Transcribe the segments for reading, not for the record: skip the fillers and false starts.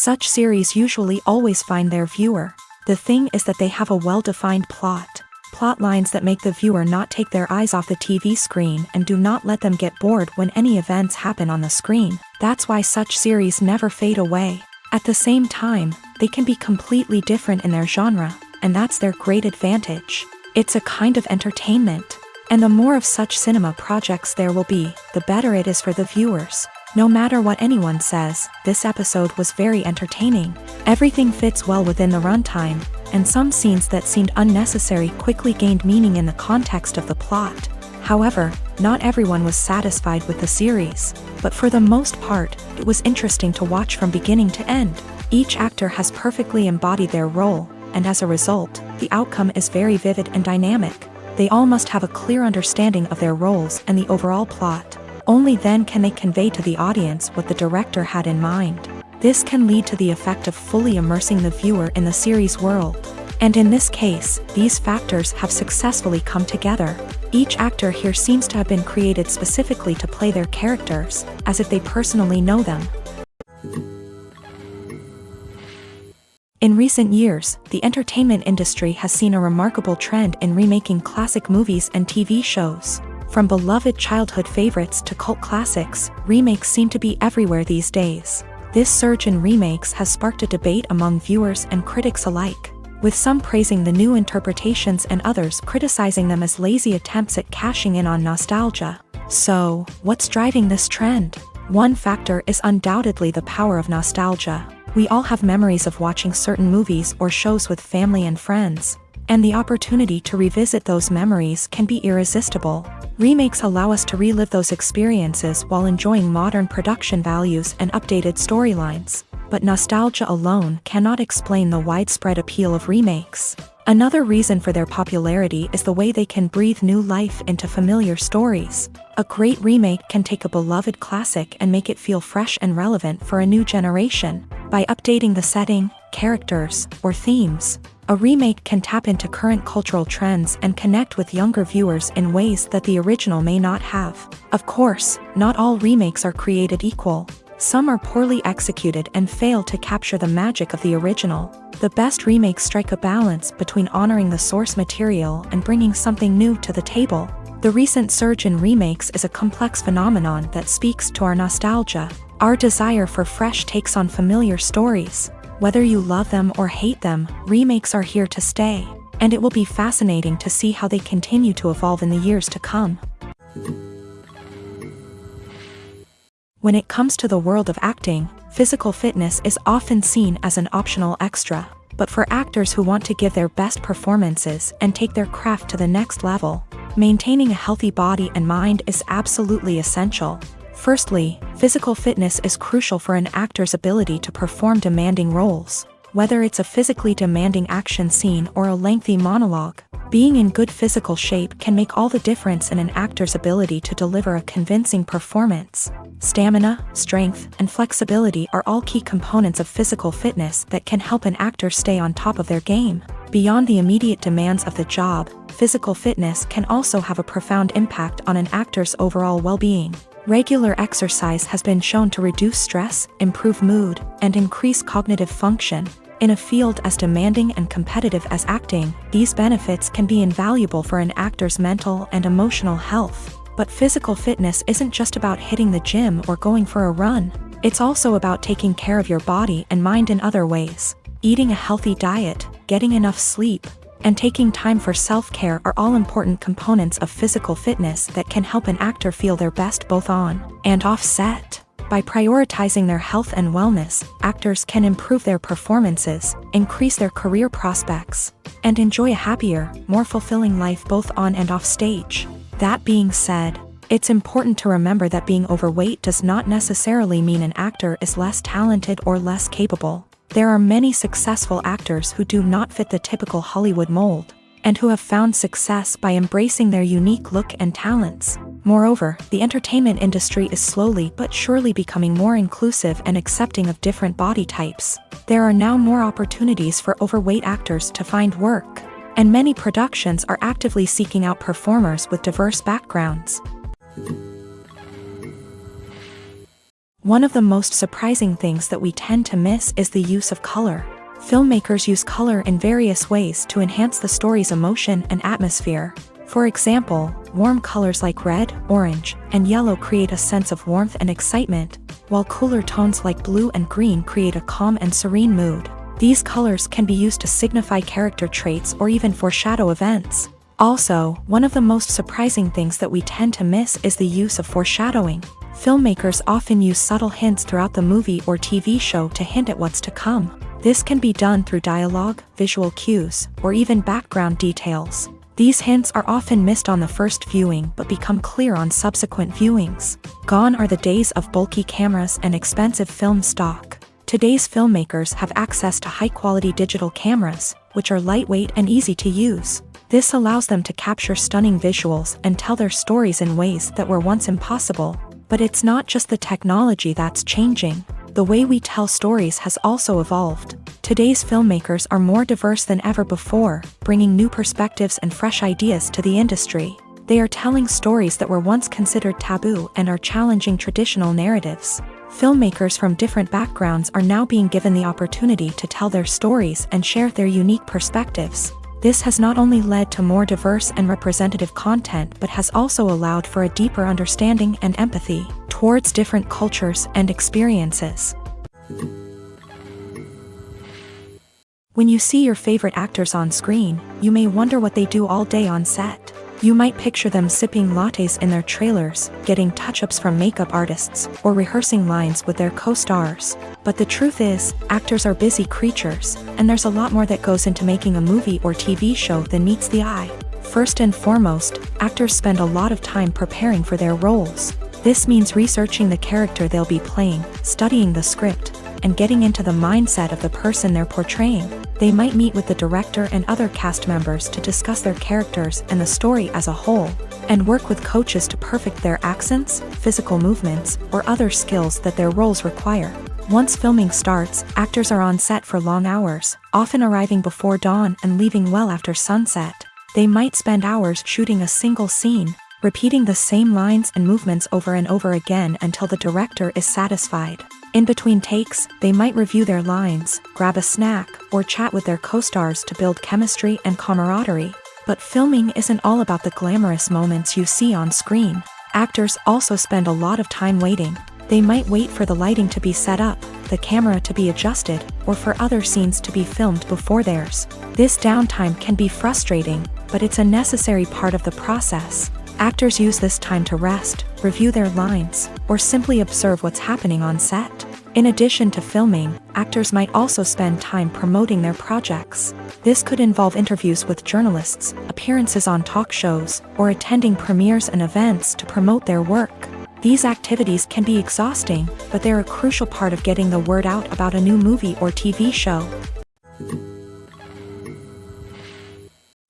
Such series usually always find their viewer. The thing is that they have a well-defined plot. Plot lines that make the viewer not take their eyes off the TV screen and do not let them get bored when any events happen on the screen. That's why such series never fade away. At the same time, they can be completely different in their genre, and that's their great advantage. It's a kind of entertainment. And the more of such cinema projects there will be, the better it is for the viewers. No matter what anyone says, this episode was very entertaining. Everything fits well within the runtime, and some scenes that seemed unnecessary quickly gained meaning in the context of the plot. However, not everyone was satisfied with the series, but for the most part, it was interesting to watch from beginning to end. Each actor has perfectly embodied their role, and as a result, the outcome is very vivid and dynamic. They all must have a clear understanding of their roles and the overall plot. Only then can they convey to the audience what the director had in mind. This can lead to the effect of fully immersing the viewer in the series world. And in this case, these factors have successfully come together. Each actor here seems to have been created specifically to play their characters, as if they personally know them. In recent years, the entertainment industry has seen a remarkable trend in remaking classic movies and TV shows. From beloved childhood favorites to cult classics, remakes seem to be everywhere these days. This surge in remakes has sparked a debate among viewers and critics alike, with some praising the new interpretations and others criticizing them as lazy attempts at cashing in on nostalgia. So, what's driving this trend? One factor is undoubtedly the power of nostalgia. We all have memories of watching certain movies or shows with family and friends, and the opportunity to revisit those memories can be irresistible. Remakes allow us to relive those experiences while enjoying modern production values and updated storylines. But nostalgia alone cannot explain the widespread appeal of remakes. Another reason for their popularity is the way they can breathe new life into familiar stories. A great remake can take a beloved classic and make it feel fresh and relevant for a new generation. By updating the setting, characters, or themes, a remake can tap into current cultural trends and connect with younger viewers in ways that the original may not have. Of course, not all remakes are created equal. Some are poorly executed and fail to capture the magic of the original. The best remakes strike a balance between honoring the source material and bringing something new to the table. The recent surge in remakes is a complex phenomenon that speaks to our nostalgia, our desire for fresh takes on familiar stories. Whether you love them or hate them, remakes are here to stay, and it will be fascinating to see how they continue to evolve in the years to come. When it comes to the world of acting, physical fitness is often seen as an optional extra, but for actors who want to give their best performances and take their craft to the next level, maintaining a healthy body and mind is absolutely essential. Firstly, physical fitness is crucial for an actor's ability to perform demanding roles. Whether it's a physically demanding action scene or a lengthy monologue, being in good physical shape can make all the difference in an actor's ability to deliver a convincing performance. Stamina, strength, and flexibility are all key components of physical fitness that can help an actor stay on top of their game. Beyond the immediate demands of the job, physical fitness can also have a profound impact on an actor's overall well-being. Regular exercise has been shown to reduce stress, improve mood, and increase cognitive function. In a field as demanding and competitive as acting, these benefits can be invaluable for an actor's mental and emotional health. But physical fitness isn't just about hitting the gym or going for a run. It's also about taking care of your body and mind in other ways. Eating a healthy diet, getting enough sleep, and taking time for self-care are all important components of physical fitness that can help an actor feel their best both on and off set. By prioritizing their health and wellness, actors can improve their performances, increase their career prospects, and enjoy a happier, more fulfilling life both on and off stage. That being said, it's important to remember that being overweight does not necessarily mean an actor is less talented or less capable. There are many successful actors who do not fit the typical Hollywood mold, and who have found success by embracing their unique look and talents. Moreover, the entertainment industry is slowly but surely becoming more inclusive and accepting of different body types. There are now more opportunities for overweight actors to find work, and many productions are actively seeking out performers with diverse backgrounds. One of the most surprising things that we tend to miss is the use of color. Filmmakers use color in various ways to enhance the story's emotion and atmosphere. For example, warm colors like red, orange, and yellow create a sense of warmth and excitement, while cooler tones like blue and green create a calm and serene mood. These colors can be used to signify character traits or even foreshadow events. Also, one of the most surprising things that we tend to miss is the use of foreshadowing. Filmmakers often use subtle hints throughout the movie or TV show to hint at what's to come. This can be done through dialogue, visual cues, or even background details. These hints are often missed on the first viewing but become clear on subsequent viewings. Gone are the days of bulky cameras and expensive film stock. Today's filmmakers have access to high-quality digital cameras, which are lightweight and easy to use. This allows them to capture stunning visuals and tell their stories in ways that were once impossible. But it's not just the technology that's changing. The way we tell stories has also evolved. Today's filmmakers are more diverse than ever before, bringing new perspectives and fresh ideas to the industry. They are telling stories that were once considered taboo and are challenging traditional narratives. Filmmakers from different backgrounds are now being given the opportunity to tell their stories and share their unique perspectives. This has not only led to more diverse and representative content but has also allowed for a deeper understanding and empathy towards different cultures and experiences. When you see your favorite actors on screen, you may wonder what they do all day on set. You might picture them sipping lattes in their trailers, getting touch-ups from makeup artists, or rehearsing lines with their co-stars. But the truth is, actors are busy creatures, and there's a lot more that goes into making a movie or TV show than meets the eye. First and foremost, actors spend a lot of time preparing for their roles. This means researching the character they'll be playing, studying the script, and getting into the mindset of the person they're portraying. They might meet with the director and other cast members to discuss their characters and the story as a whole, and work with coaches to perfect their accents, physical movements, or other skills that their roles require. Once filming starts, actors are on set for long hours, often arriving before dawn and leaving well after sunset. They might spend hours shooting a single scene, repeating the same lines and movements over and over again until the director is satisfied. In between takes, they might review their lines, grab a snack, or chat with their co-stars to build chemistry and camaraderie. But filming isn't all about the glamorous moments you see on screen. Actors also spend a lot of time waiting. They might wait for the lighting to be set up, the camera to be adjusted, or for other scenes to be filmed before theirs. This downtime can be frustrating, but it's a necessary part of the process. Actors use this time to rest, review their lines, or simply observe what's happening on set. In addition to filming, actors might also spend time promoting their projects. This could involve interviews with journalists, appearances on talk shows, or attending premieres and events to promote their work. These activities can be exhausting, but they're a crucial part of getting the word out about a new movie or TV show.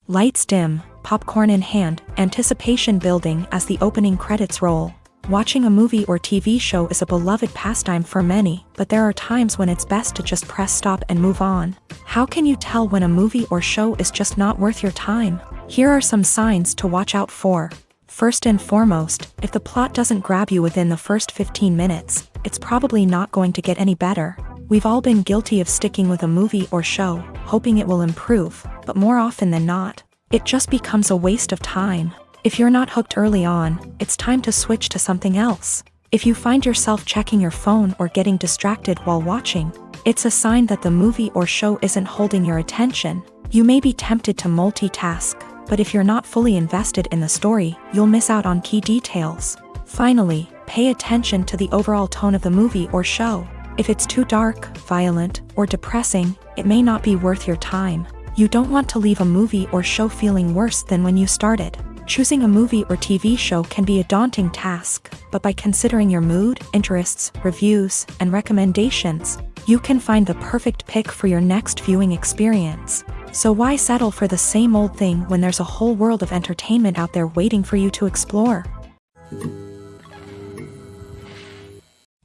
Lights dim, popcorn in hand, anticipation building as the opening credits roll. Watching a movie or TV show is a beloved pastime for many, but there are times when it's best to just press stop and move on. How can you tell when a movie or show is just not worth your time? Here are some signs to watch out for. First and foremost, if the plot doesn't grab you within the first 15 minutes, it's probably not going to get any better. We've all been guilty of sticking with a movie or show, hoping it will improve, but more often than not, it just becomes a waste of time. If you're not hooked early on, it's time to switch to something else. If you find yourself checking your phone or getting distracted while watching, it's a sign that the movie or show isn't holding your attention. You may be tempted to multitask, but if you're not fully invested in the story, you'll miss out on key details. Finally, pay attention to the overall tone of the movie or show. If it's too dark, violent, or depressing, it may not be worth your time. You don't want to leave a movie or show feeling worse than when you started. Choosing a movie or TV show can be a daunting task, but by considering your mood, interests, reviews, and recommendations, you can find the perfect pick for your next viewing experience. So why settle for the same old thing when there's a whole world of entertainment out there waiting for you to explore?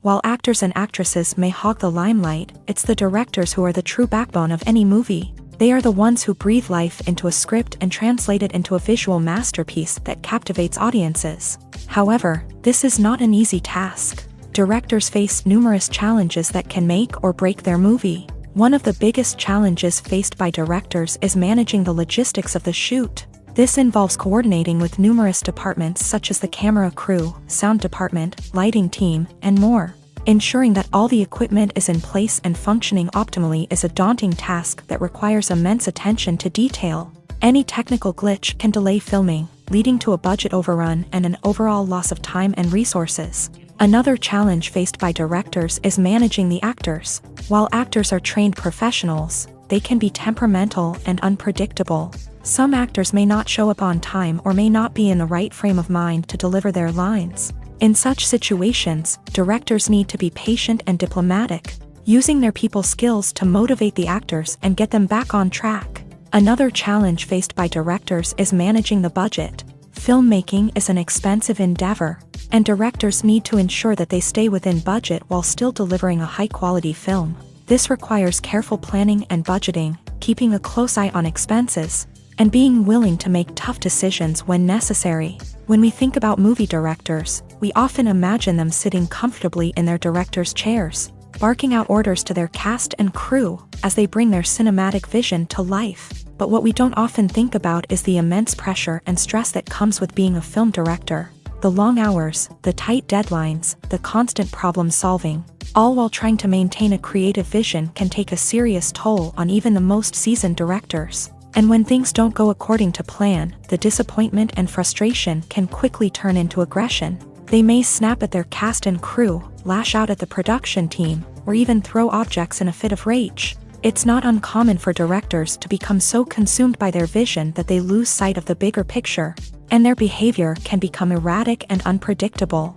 While actors and actresses may hog the limelight, it's the directors who are the true backbone of any movie. They are the ones who breathe life into a script and translate it into a visual masterpiece that captivates audiences. However, this is not an easy task. Directors face numerous challenges that can make or break their movie. One of the biggest challenges faced by directors is managing the logistics of the shoot. This involves coordinating with numerous departments such as the camera crew, sound department, lighting team, and more. Ensuring that all the equipment is in place and functioning optimally is a daunting task that requires immense attention to detail. Any technical glitch can delay filming, leading to a budget overrun and an overall loss of time and resources. Another challenge faced by directors is managing the actors. While actors are trained professionals, they can be temperamental and unpredictable. Some actors may not show up on time or may not be in the right frame of mind to deliver their lines. In such situations, directors need to be patient and diplomatic, using their people skills to motivate the actors and get them back on track. Another challenge faced by directors is managing the budget. Filmmaking is an expensive endeavor, and directors need to ensure that they stay within budget while still delivering a high-quality film. This requires careful planning and budgeting, keeping a close eye on expenses, and being willing to make tough decisions when necessary. When we think about movie directors, we often imagine them sitting comfortably in their director's chairs, barking out orders to their cast and crew as they bring their cinematic vision to life. But what we don't often think about is the immense pressure and stress that comes with being a film director. The long hours, the tight deadlines, the constant problem solving, all while trying to maintain a creative vision can take a serious toll on even the most seasoned directors. And when things don't go according to plan, the disappointment and frustration can quickly turn into aggression. They may snap at their cast and crew, lash out at the production team, or even throw objects in a fit of rage. It's not uncommon for directors to become so consumed by their vision that they lose sight of the bigger picture, and their behavior can become erratic and unpredictable.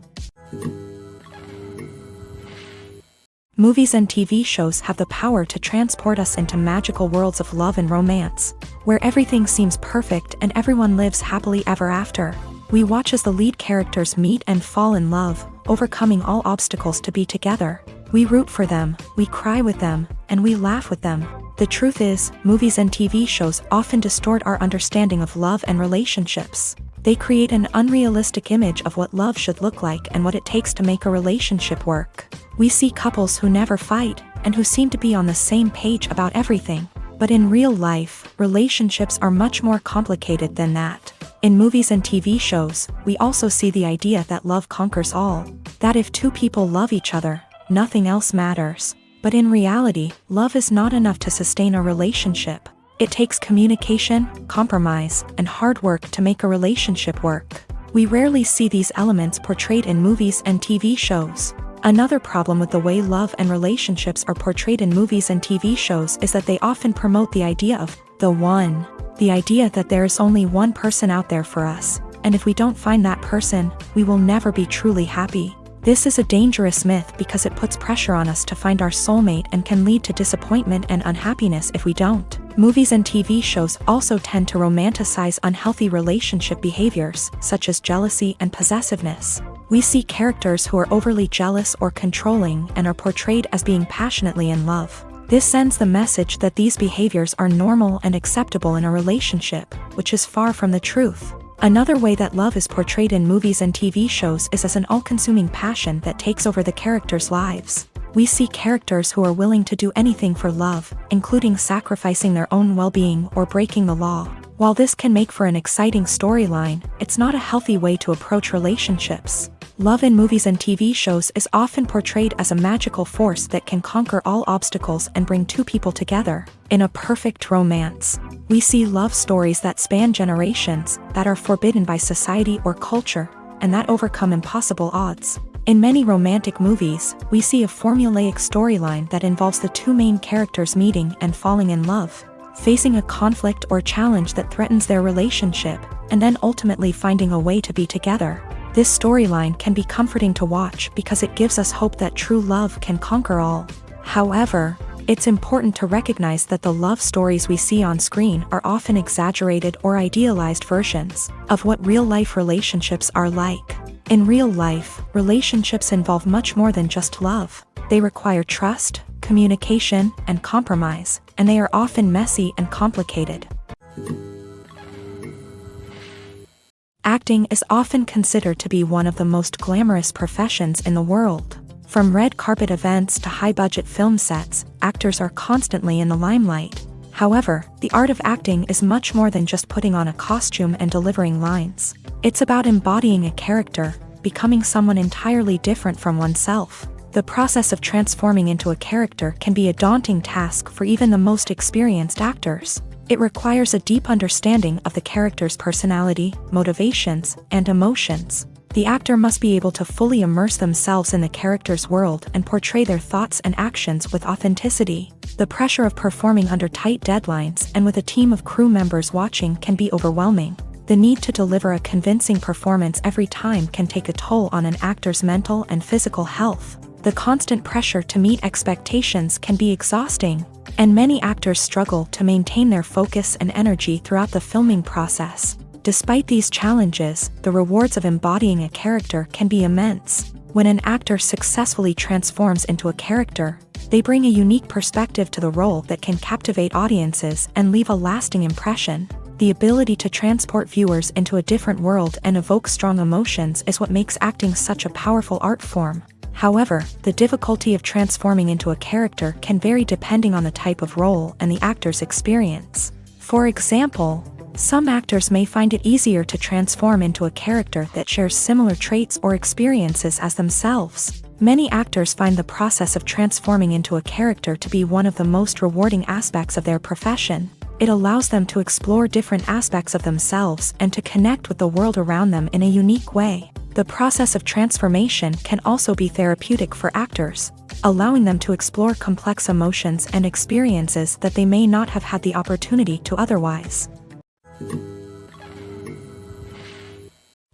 Movies and TV shows have the power to transport us into magical worlds of love and romance, where everything seems perfect and everyone lives happily ever after. We watch as the lead characters meet and fall in love, overcoming all obstacles to be together. We root for them, we cry with them, and we laugh with them. The truth is, movies and TV shows often distort our understanding of love and relationships. They create an unrealistic image of what love should look like and what it takes to make a relationship work. We see couples who never fight, and who seem to be on the same page about everything. But in real life, relationships are much more complicated than that. In movies and TV shows, we also see the idea that love conquers all. That if two people love each other, nothing else matters. But in reality, love is not enough to sustain a relationship. It takes communication, compromise, and hard work to make a relationship work. We rarely see these elements portrayed in movies and TV shows. Another problem with the way love and relationships are portrayed in movies and TV shows is that they often promote the idea of the one. The idea that there is only one person out there for us, and if we don't find that person, we will never be truly happy. This is a dangerous myth because it puts pressure on us to find our soulmate and can lead to disappointment and unhappiness if we don't. Movies and TV shows also tend to romanticize unhealthy relationship behaviors, such as jealousy and possessiveness. We see characters who are overly jealous or controlling and are portrayed as being passionately in love. This sends the message that these behaviors are normal and acceptable in a relationship, which is far from the truth. Another way that love is portrayed in movies and TV shows is as an all-consuming passion that takes over the characters' lives. We see characters who are willing to do anything for love, including sacrificing their own well-being or breaking the law. While this can make for an exciting storyline, it's not a healthy way to approach relationships. Love in movies and TV shows is often portrayed as a magical force that can conquer all obstacles and bring two people together in a perfect romance. We see love stories that span generations, that are forbidden by society or culture, and that overcome impossible odds. In many romantic movies, we see a formulaic storyline that involves the two main characters meeting and falling in love, facing a conflict or challenge that threatens their relationship, and then ultimately finding a way to be together. This storyline can be comforting to watch because it gives us hope that true love can conquer all. However, it's important to recognize that the love stories we see on screen are often exaggerated or idealized versions of what real-life relationships are like. In real life, relationships involve much more than just love. They require trust, communication, and compromise, and they are often messy and complicated. Acting is often considered to be one of the most glamorous professions in the world. From red carpet events to high-budget film sets, actors are constantly in the limelight. However, the art of acting is much more than just putting on a costume and delivering lines. It's about embodying a character, becoming someone entirely different from oneself. The process of transforming into a character can be a daunting task for even the most experienced actors. It requires a deep understanding of the character's personality, motivations, and emotions. The actor must be able to fully immerse themselves in the character's world and portray their thoughts and actions with authenticity. The pressure of performing under tight deadlines and with a team of crew members watching can be overwhelming. The need to deliver a convincing performance every time can take a toll on an actor's mental and physical health. The constant pressure to meet expectations can be exhausting, and many actors struggle to maintain their focus and energy throughout the filming process. Despite these challenges, the rewards of embodying a character can be immense. When an actor successfully transforms into a character, they bring a unique perspective to the role that can captivate audiences and leave a lasting impression. The ability to transport viewers into a different world and evoke strong emotions is what makes acting such a powerful art form. However, the difficulty of transforming into a character can vary depending on the type of role and the actor's experience. For example, some actors may find it easier to transform into a character that shares similar traits or experiences as themselves. Many actors find the process of transforming into a character to be one of the most rewarding aspects of their profession. It allows them to explore different aspects of themselves and to connect with the world around them in a unique way. The process of transformation can also be therapeutic for actors, allowing them to explore complex emotions and experiences that they may not have had the opportunity to otherwise.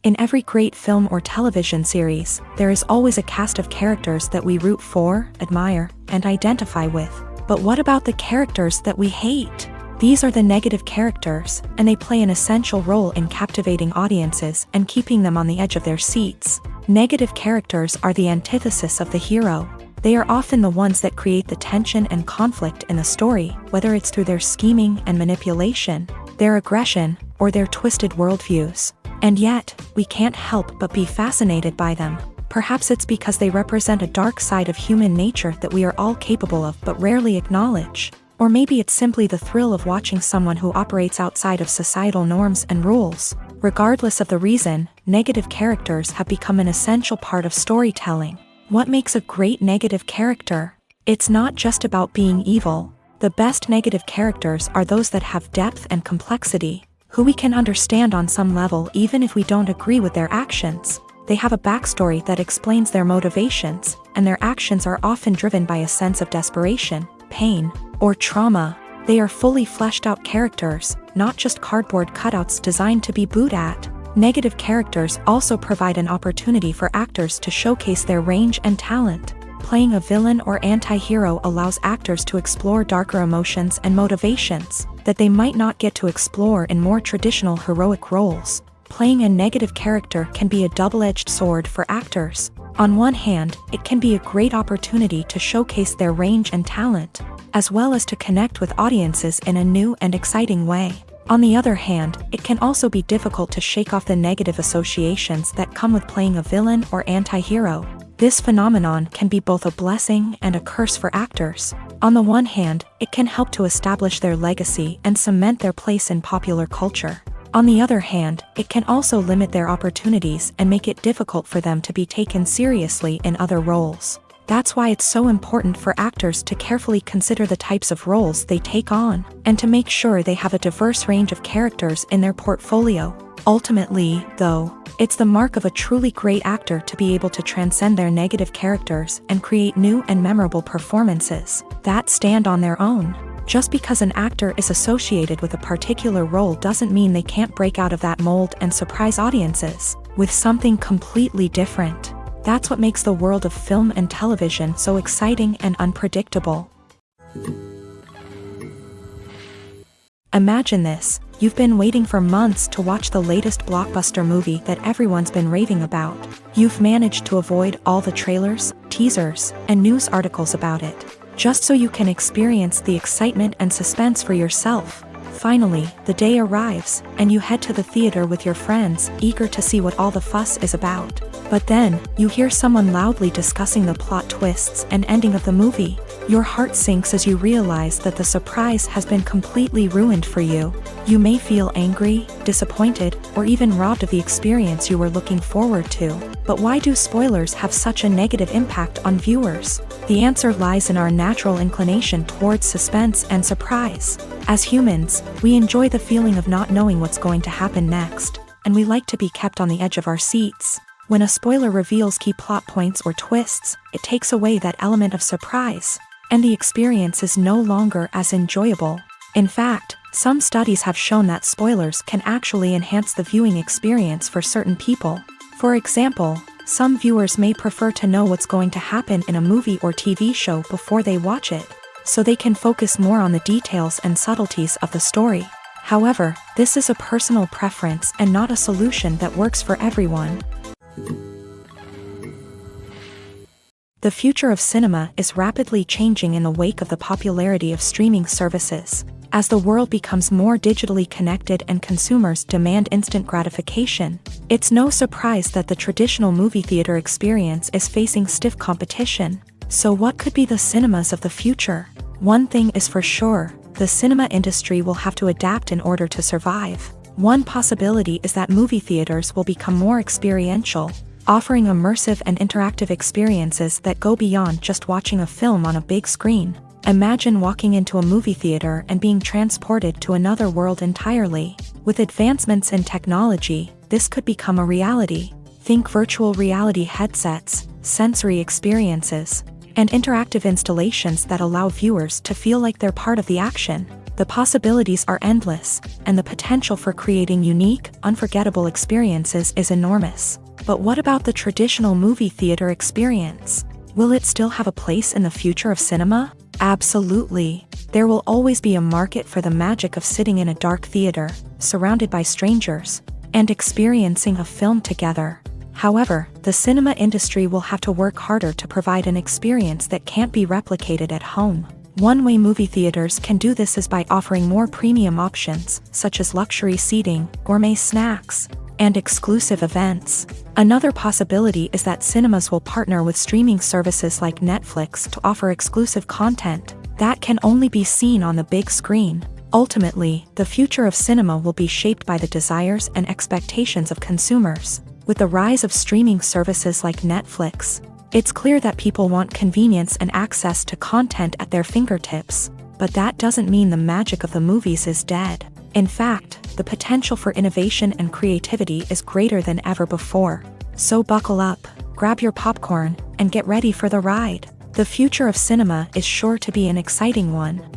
In every great film or television series, there is always a cast of characters that we root for, admire, and identify with. But what about the characters that we hate? These are the negative characters, and they play an essential role in captivating audiences and keeping them on the edge of their seats. Negative characters are the antithesis of the hero. They are often the ones that create the tension and conflict in the story, whether it's through their scheming and manipulation, their aggression, or their twisted worldviews. And yet, we can't help but be fascinated by them. Perhaps it's because they represent a dark side of human nature that we are all capable of but rarely acknowledge. Or maybe it's simply the thrill of watching someone who operates outside of societal norms and rules. Regardless of the reason, negative characters have become an essential part of storytelling. What makes a great negative character? It's not just about being evil. The best negative characters are those that have depth and complexity, who we can understand on some level even if we don't agree with their actions. They have a backstory that explains their motivations, and their actions are often driven by a sense of desperation, pain, or trauma. They are fully fleshed out characters, not just cardboard cutouts designed to be booed at. Negative characters also provide an opportunity for actors to showcase their range and talent. Playing a villain or anti-hero allows actors to explore darker emotions and motivations that they might not get to explore in more traditional heroic roles. Playing a negative character can be a double-edged sword for actors. On one hand, it can be a great opportunity to showcase their range and talent, as well as to connect with audiences in a new and exciting way. On the other hand, it can also be difficult to shake off the negative associations that come with playing a villain or anti-hero. This phenomenon can be both a blessing and a curse for actors. On the one hand, it can help to establish their legacy and cement their place in popular culture. On the other hand, it can also limit their opportunities and make it difficult for them to be taken seriously in other roles. That's why it's so important for actors to carefully consider the types of roles they take on, and to make sure they have a diverse range of characters in their portfolio. Ultimately, though, it's the mark of a truly great actor to be able to transcend their negative characters and create new and memorable performances that stand on their own. Just because an actor is associated with a particular role doesn't mean they can't break out of that mold and surprise audiences with something completely different. That's what makes the world of film and television so exciting and unpredictable. Imagine this: you've been waiting for months to watch the latest blockbuster movie that everyone's been raving about. You've managed to avoid all the trailers, teasers, and news articles about it, just so you can experience the excitement and suspense for yourself. Finally, the day arrives, and you head to the theater with your friends, eager to see what all the fuss is about. But then, you hear someone loudly discussing the plot twists and ending of the movie. Your heart sinks as you realize that the surprise has been completely ruined for you. You may feel angry, disappointed, or even robbed of the experience you were looking forward to. But why do spoilers have such a negative impact on viewers? The answer lies in our natural inclination towards suspense and surprise. As humans, we enjoy the feeling of not knowing what's going to happen next, and we like to be kept on the edge of our seats. When a spoiler reveals key plot points or twists, it takes away that element of surprise, and the experience is no longer as enjoyable. In fact, some studies have shown that spoilers can actually enhance the viewing experience for certain people. For example, some viewers may prefer to know what's going to happen in a movie or TV show before they watch it, so they can focus more on the details and subtleties of the story. However, this is a personal preference and not a solution that works for everyone. The future of cinema is rapidly changing in the wake of the popularity of streaming services. As the world becomes more digitally connected and consumers demand instant gratification, it's no surprise that the traditional movie theater experience is facing stiff competition. So what could be the cinemas of the future? One thing is for sure, the cinema industry will have to adapt in order to survive. One possibility is that movie theaters will become more experiential, offering immersive and interactive experiences that go beyond just watching a film on a big screen. Imagine walking into a movie theater and being transported to another world entirely. With advancements in technology, this could become a reality. Think virtual reality headsets, sensory experiences, and interactive installations that allow viewers to feel like they're part of the action. The possibilities are endless, and the potential for creating unique, unforgettable experiences is enormous. But what about the traditional movie theater experience? Will it still have a place in the future of cinema? Absolutely. There will always be a market for the magic of sitting in a dark theater, surrounded by strangers, and experiencing a film together. However, the cinema industry will have to work harder to provide an experience that can't be replicated at home. One way movie theaters can do this is by offering more premium options, such as luxury seating, gourmet snacks, and exclusive events. Another possibility is that cinemas will partner with streaming services like Netflix to offer exclusive content that can only be seen on the big screen. Ultimately, the future of cinema will be shaped by the desires and expectations of consumers. With the rise of streaming services like Netflix, it's clear that people want convenience and access to content at their fingertips. But that doesn't mean the magic of the movies is dead. In fact, the potential for innovation and creativity is greater than ever before. So buckle up, grab your popcorn, and get ready for the ride. The future of cinema is sure to be an exciting one.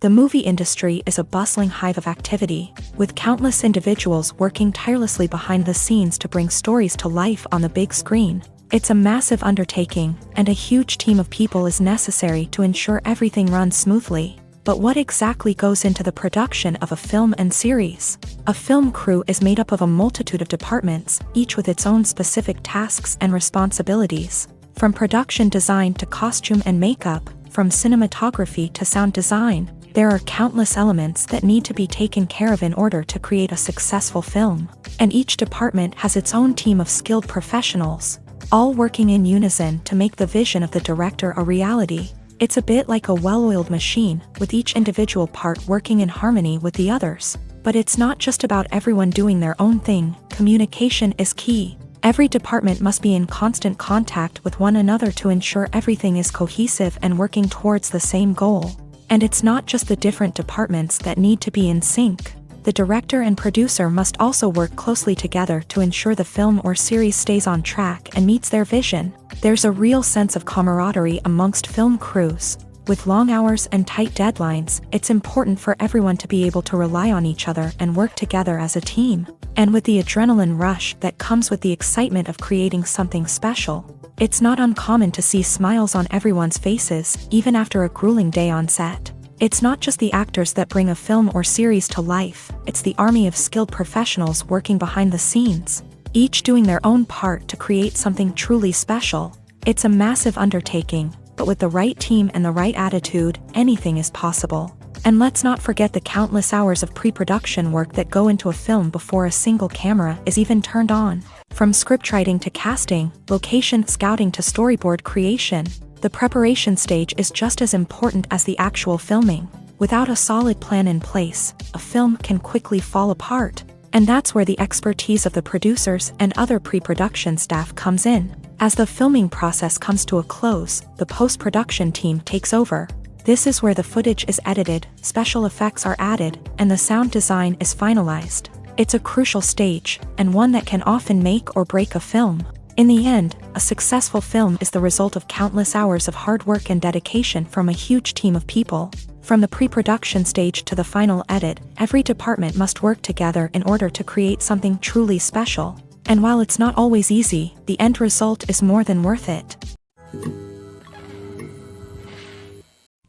The movie industry is a bustling hive of activity, with countless individuals working tirelessly behind the scenes to bring stories to life on the big screen. It's a massive undertaking, and a huge team of people is necessary to ensure everything runs smoothly. But what exactly goes into the production of a film and series? A film crew is made up of a multitude of departments, each with its own specific tasks and responsibilities. From production design to costume and makeup, from cinematography to sound design, there are countless elements that need to be taken care of in order to create a successful film. And each department has its own team of skilled professionals, all working in unison to make the vision of the director a reality. It's a bit like a well-oiled machine, with each individual part working in harmony with the others. But it's not just about everyone doing their own thing. Communication is key. Every department must be in constant contact with one another to ensure everything is cohesive and working towards the same goal. And it's not just the different departments that need to be in sync. The director and producer must also work closely together to ensure the film or series stays on track and meets their vision. There's a real sense of camaraderie amongst film crews. With long hours and tight deadlines, it's important for everyone to be able to rely on each other and work together as a team. And with the adrenaline rush that comes with the excitement of creating something special, it's not uncommon to see smiles on everyone's faces, even after a grueling day on set. It's not just the actors that bring a film or series to life, it's the army of skilled professionals working behind the scenes, each doing their own part to create something truly special. It's a massive undertaking, but with the right team and the right attitude, anything is possible. And let's not forget the countless hours of pre-production work that go into a film before a single camera is even turned on. From scriptwriting to casting, location scouting to storyboard creation, the preparation stage is just as important as the actual filming. Without a solid plan in place, a film can quickly fall apart. And that's where the expertise of the producers and other pre-production staff comes in. As the filming process comes to a close, the post-production team takes over. This is where the footage is edited, special effects are added, and the sound design is finalized. It's a crucial stage, and one that can often make or break a film. In the end, a successful film is the result of countless hours of hard work and dedication from a huge team of people. From the pre-production stage to the final edit, every department must work together in order to create something truly special. And while it's not always easy, the end result is more than worth it.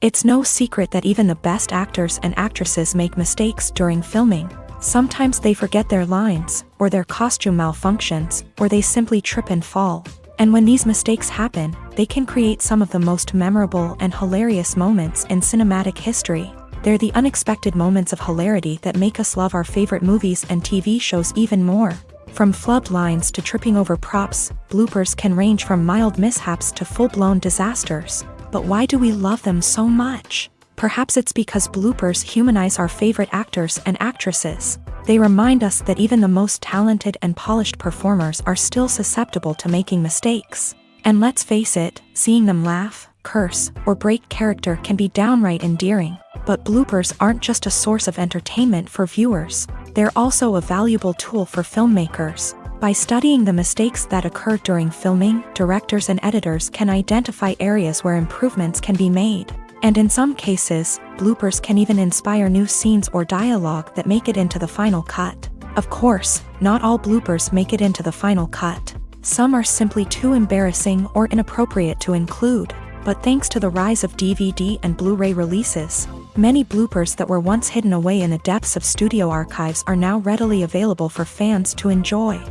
It's no secret that even the best actors and actresses make mistakes during filming. Sometimes they forget their lines, or their costume malfunctions, or they simply trip and fall. And when these mistakes happen, they can create some of the most memorable and hilarious moments in cinematic history. They're the unexpected moments of hilarity that make us love our favorite movies and TV shows even more. From flubbed lines to tripping over props, bloopers can range from mild mishaps to full-blown disasters. But why do we love them so much? Perhaps it's because bloopers humanize our favorite actors and actresses. They remind us that even the most talented and polished performers are still susceptible to making mistakes. And let's face it, seeing them laugh, curse, or break character can be downright endearing. But bloopers aren't just a source of entertainment for viewers. They're also a valuable tool for filmmakers. By studying the mistakes that occur during filming, directors and editors can identify areas where improvements can be made. And in some cases, bloopers can even inspire new scenes or dialogue that make it into the final cut. Of course, not all bloopers make it into the final cut. Some are simply too embarrassing or inappropriate to include. But thanks to the rise of DVD and Blu-ray releases, many bloopers that were once hidden away in the depths of studio archives are now readily available for fans to enjoy.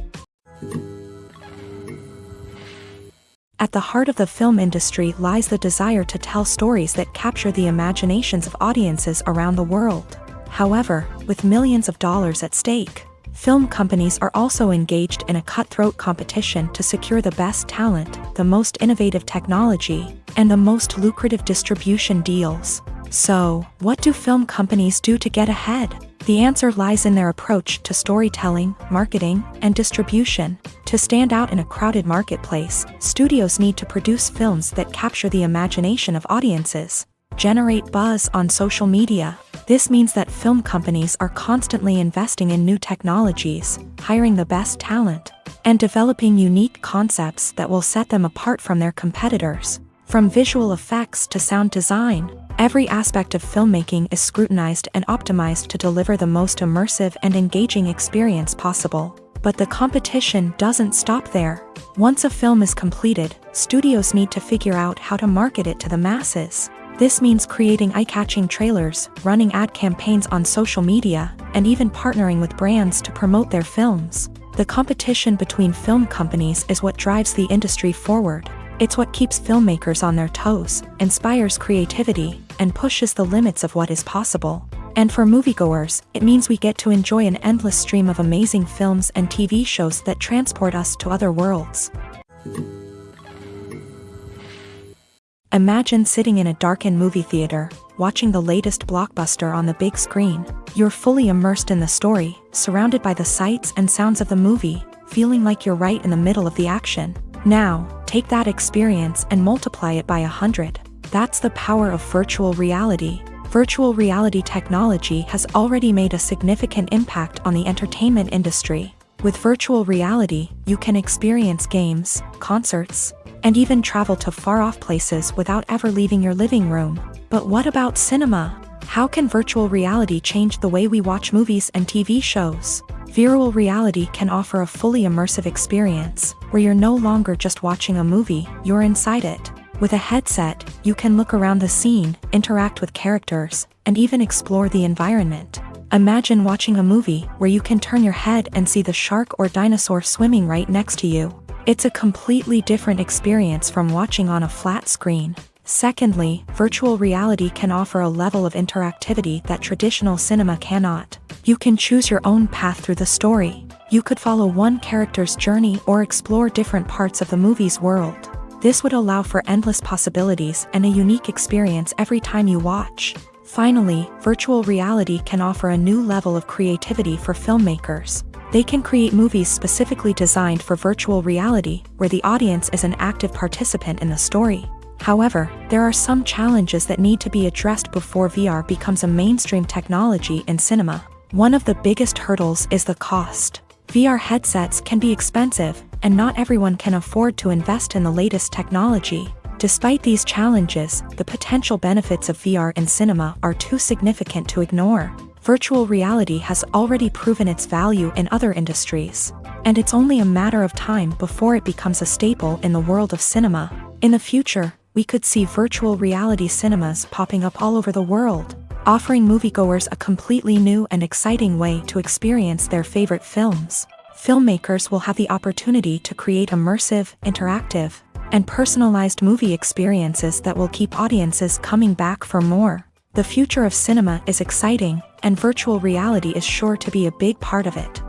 At the heart of the film industry lies the desire to tell stories that capture the imaginations of audiences around the world. However, with millions of dollars at stake, film companies are also engaged in a cutthroat competition to secure the best talent, the most innovative technology, and the most lucrative distribution deals. So, what do film companies do to get ahead? The answer lies in their approach to storytelling, marketing, and distribution. To stand out in a crowded marketplace, studios need to produce films that capture the imagination of audiences, generate buzz on social media. This means that film companies are constantly investing in new technologies, hiring the best talent, and developing unique concepts that will set them apart from their competitors. From visual effects to sound design, every aspect of filmmaking is scrutinized and optimized to deliver the most immersive and engaging experience possible. But the competition doesn't stop there. Once a film is completed, studios need to figure out how to market it to the masses. This means creating eye-catching trailers, running ad campaigns on social media, and even partnering with brands to promote their films. The competition between film companies is what drives the industry forward. It's what keeps filmmakers on their toes, inspires creativity, and pushes the limits of what is possible. And for moviegoers, it means we get to enjoy an endless stream of amazing films and TV shows that transport us to other worlds. Imagine sitting in a darkened movie theater, watching the latest blockbuster on the big screen. You're fully immersed in the story, surrounded by the sights and sounds of the movie, feeling like you're right in the middle of the action. Now, take that experience and multiply it by 100. That's the power of virtual reality. Virtual reality technology has already made a significant impact on the entertainment industry. With virtual reality, you can experience games, concerts, and even travel to far-off places without ever leaving your living room. But what about cinema? How can virtual reality change the way we watch movies and TV shows? Virtual reality can offer a fully immersive experience, where you're no longer just watching a movie, you're inside it. With a headset, you can look around the scene, interact with characters, and even explore the environment. Imagine watching a movie where you can turn your head and see the shark or dinosaur swimming right next to you. It's a completely different experience from watching on a flat screen. Secondly, virtual reality can offer a level of interactivity that traditional cinema cannot. You can choose your own path through the story. You could follow one character's journey or explore different parts of the movie's world. This would allow for endless possibilities and a unique experience every time you watch. Finally, virtual reality can offer a new level of creativity for filmmakers. They can create movies specifically designed for virtual reality, where the audience is an active participant in the story. However, there are some challenges that need to be addressed before VR becomes a mainstream technology in cinema. One of the biggest hurdles is the cost. VR headsets can be expensive, and not everyone can afford to invest in the latest technology. Despite these challenges, the potential benefits of VR in cinema are too significant to ignore. Virtual reality has already proven its value in other industries, and it's only a matter of time before it becomes a staple in the world of cinema. In the future, we could see virtual reality cinemas popping up all over the world, offering moviegoers a completely new and exciting way to experience their favorite films. Filmmakers will have the opportunity to create immersive, interactive, and personalized movie experiences that will keep audiences coming back for more. The future of cinema is exciting, and virtual reality is sure to be a big part of it.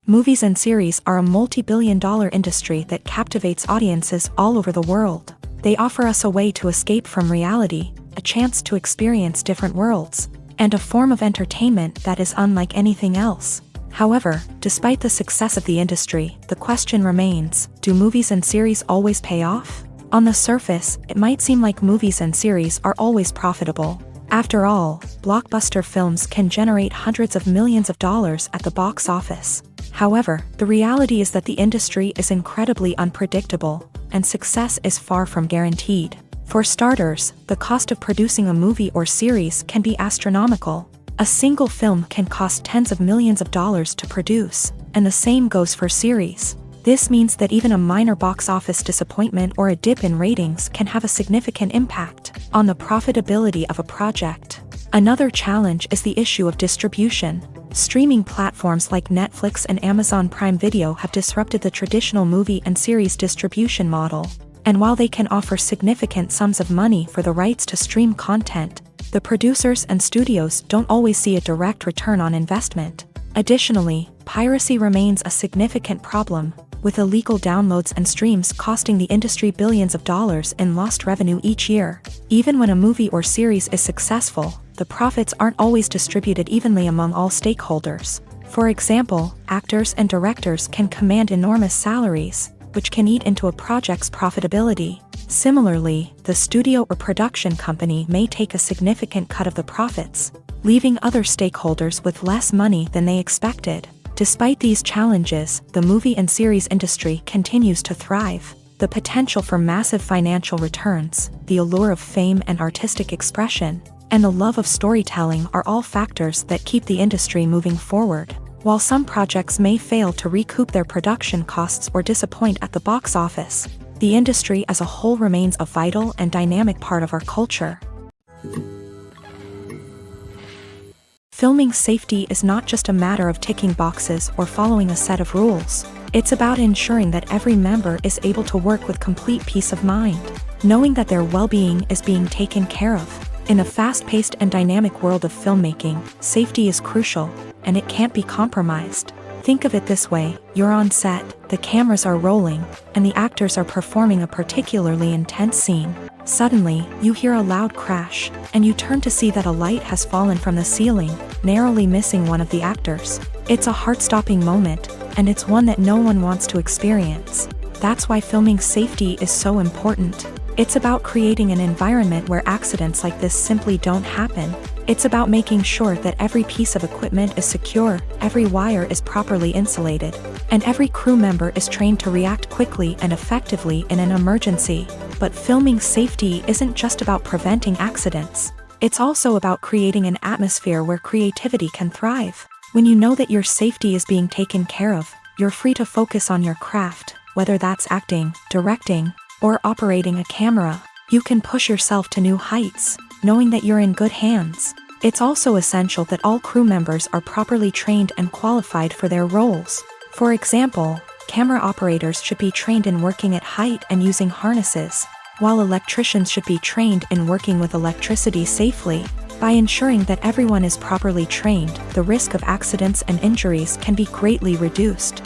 Movies and series are a multi-billion-dollar industry that captivates audiences all over the world. They offer us a way to escape from reality, a chance to experience different worlds, and a form of entertainment that is unlike anything else. However, despite the success of the industry, the question remains, do movies and series always pay off? On the surface, it might seem like movies and series are always profitable. After all, blockbuster films can generate hundreds of millions of dollars at the box office. However, the reality is that the industry is incredibly unpredictable, and success is far from guaranteed. For starters, the cost of producing a movie or series can be astronomical. A single film can cost tens of millions of dollars to produce, and the same goes for series. This means that even a minor box office disappointment or a dip in ratings can have a significant impact on the profitability of a project. Another challenge is the issue of distribution. Streaming platforms like Netflix and Amazon Prime Video have disrupted the traditional movie and series distribution model. And while they can offer significant sums of money for the rights to stream content, the producers and studios don't always see a direct return on investment. Additionally, piracy remains a significant problem, with illegal downloads and streams costing the industry billions of dollars in lost revenue each year. Even when a movie or series is successful, the profits aren't always distributed evenly among all stakeholders. For example, actors and directors can command enormous salaries, which can eat into a project's profitability. Similarly, the studio or production company may take a significant cut of the profits, leaving other stakeholders with less money than they expected. Despite these challenges, the movie and series industry continues to thrive. The potential for massive financial returns, the allure of fame and artistic expression, and the love of storytelling are all factors that keep the industry moving forward. While some projects may fail to recoup their production costs or disappoint at the box office, the industry as a whole remains a vital and dynamic part of our culture. Filming safety is not just a matter of ticking boxes or following a set of rules. It's about ensuring that every member is able to work with complete peace of mind, knowing that their well-being is being taken care of. In a fast-paced and dynamic world of filmmaking, safety is crucial, and it can't be compromised. Think of it this way: you're on set, the cameras are rolling, and the actors are performing a particularly intense scene. Suddenly, you hear a loud crash, and you turn to see that a light has fallen from the ceiling, narrowly missing one of the actors. It's a heart-stopping moment, and it's one that no one wants to experience. That's why filming safety is so important. It's about creating an environment where accidents like this simply don't happen. It's about making sure that every piece of equipment is secure, every wire is properly insulated, and every crew member is trained to react quickly and effectively in an emergency. But filming safety isn't just about preventing accidents. It's also about creating an atmosphere where creativity can thrive. When you know that your safety is being taken care of, you're free to focus on your craft, whether that's acting, directing, or operating a camera. You can push yourself to new heights, knowing that you're in good hands. It's also essential that all crew members are properly trained and qualified for their roles. For example, Camera operators should be trained in working at height and using harnesses, while electricians should be trained in working with electricity safely. By ensuring that everyone is properly trained, the risk of accidents and injuries can be greatly reduced.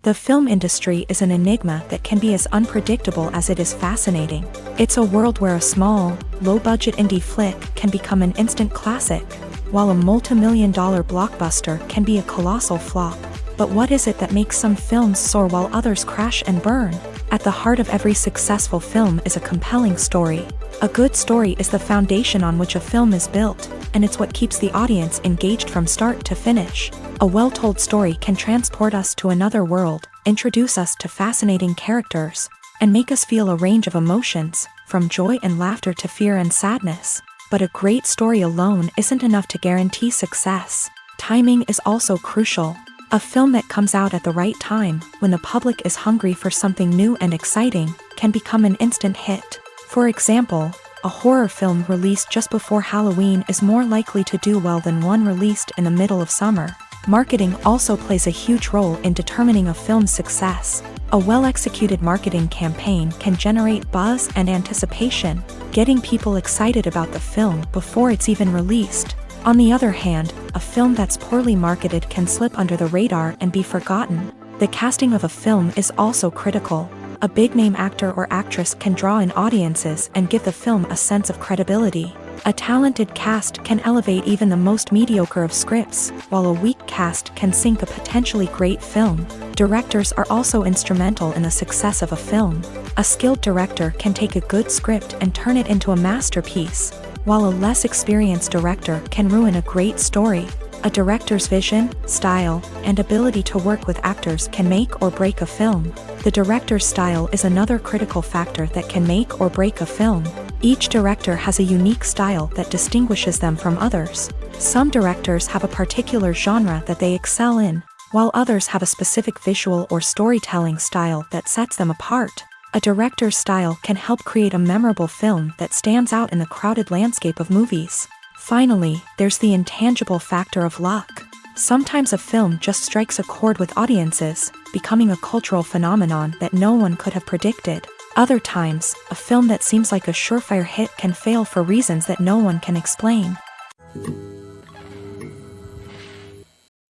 The film industry is an enigma that can be as unpredictable as it is fascinating. It's a world where a small, low-budget indie flick can become an instant classic, while a multi-million-dollar blockbuster can be a colossal flop. But what is it that makes some films soar while others crash and burn? At the heart of every successful film is a compelling story. A good story is the foundation on which a film is built, and it's what keeps the audience engaged from start to finish. A well-told story can transport us to another world, introduce us to fascinating characters, and make us feel a range of emotions, from joy and laughter to fear and sadness. But a great story alone isn't enough to guarantee success. Timing is also crucial. A film that comes out at the right time, when the public is hungry for something new and exciting, can become an instant hit. For example, a horror film released just before Halloween is more likely to do well than one released in the middle of summer. Marketing also plays a huge role in determining a film's success. A well-executed marketing campaign can generate buzz and anticipation, getting people excited about the film before it's even released. On the other hand, a film that's poorly marketed can slip under the radar and be forgotten. The casting of a film is also critical. A big-name actor or actress can draw in audiences and give the film a sense of credibility. A talented cast can elevate even the most mediocre of scripts, while a weak cast can sink a potentially great film. Directors are also instrumental in the success of a film. A skilled director can take a good script and turn it into a masterpiece, while a less experienced director can ruin a great story. A director's vision, style, and ability to work with actors can make or break a film. The director's style is another critical factor that can make or break a film. Each director has a unique style that distinguishes them from others. Some directors have a particular genre that they excel in, while others have a specific visual or storytelling style that sets them apart. A director's style can help create a memorable film that stands out in the crowded landscape of movies. Finally, there's the intangible factor of luck. Sometimes a film just strikes a chord with audiences, becoming a cultural phenomenon that no one could have predicted. Other times, a film that seems like a surefire hit can fail for reasons that no one can explain.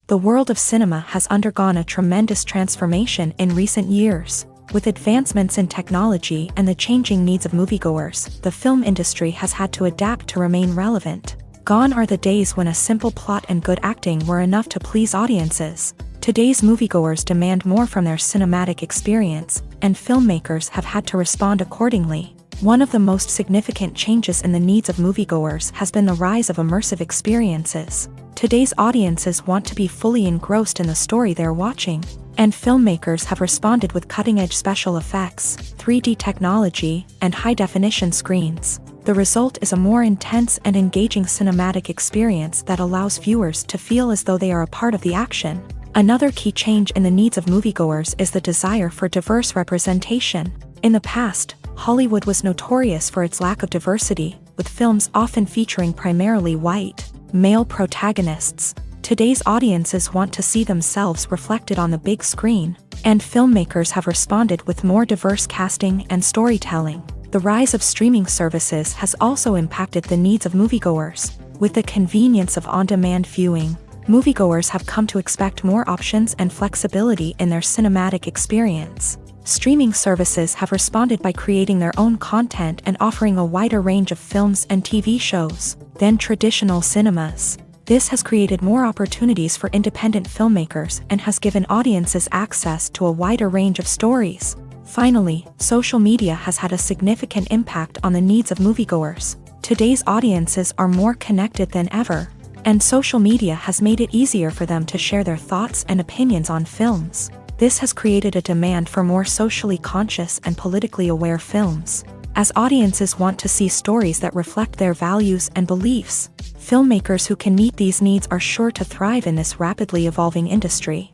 The world of cinema has undergone a tremendous transformation in recent years. With advancements in technology and the changing needs of moviegoers, the film industry has had to adapt to remain relevant. Gone are the days when a simple plot and good acting were enough to please audiences. Today's moviegoers demand more from their cinematic experience, and filmmakers have had to respond accordingly. One of the most significant changes in the needs of moviegoers has been the rise of immersive experiences. Today's audiences want to be fully engrossed in the story they're watching, and filmmakers have responded with cutting-edge special effects, 3D technology, and high-definition screens. The result is a more intense and engaging cinematic experience that allows viewers to feel as though they are a part of the action. Another key change in the needs of moviegoers is the desire for diverse representation. In the past, Hollywood was notorious for its lack of diversity, with films often featuring primarily white, male protagonists. Today's audiences want to see themselves reflected on the big screen, and filmmakers have responded with more diverse casting and storytelling. The rise of streaming services has also impacted the needs of moviegoers. With the convenience of on-demand viewing, moviegoers have come to expect more options and flexibility in their cinematic experience. Streaming services have responded by creating their own content and offering a wider range of films and TV shows than traditional cinemas. This has created more opportunities for independent filmmakers and has given audiences access to a wider range of stories. Finally, social media has had a significant impact on the needs of moviegoers. Today's audiences are more connected than ever, and social media has made it easier for them to share their thoughts and opinions on films. This has created a demand for more socially conscious and politically aware films. As audiences want to see stories that reflect their values and beliefs, filmmakers who can meet these needs are sure to thrive in this rapidly evolving industry.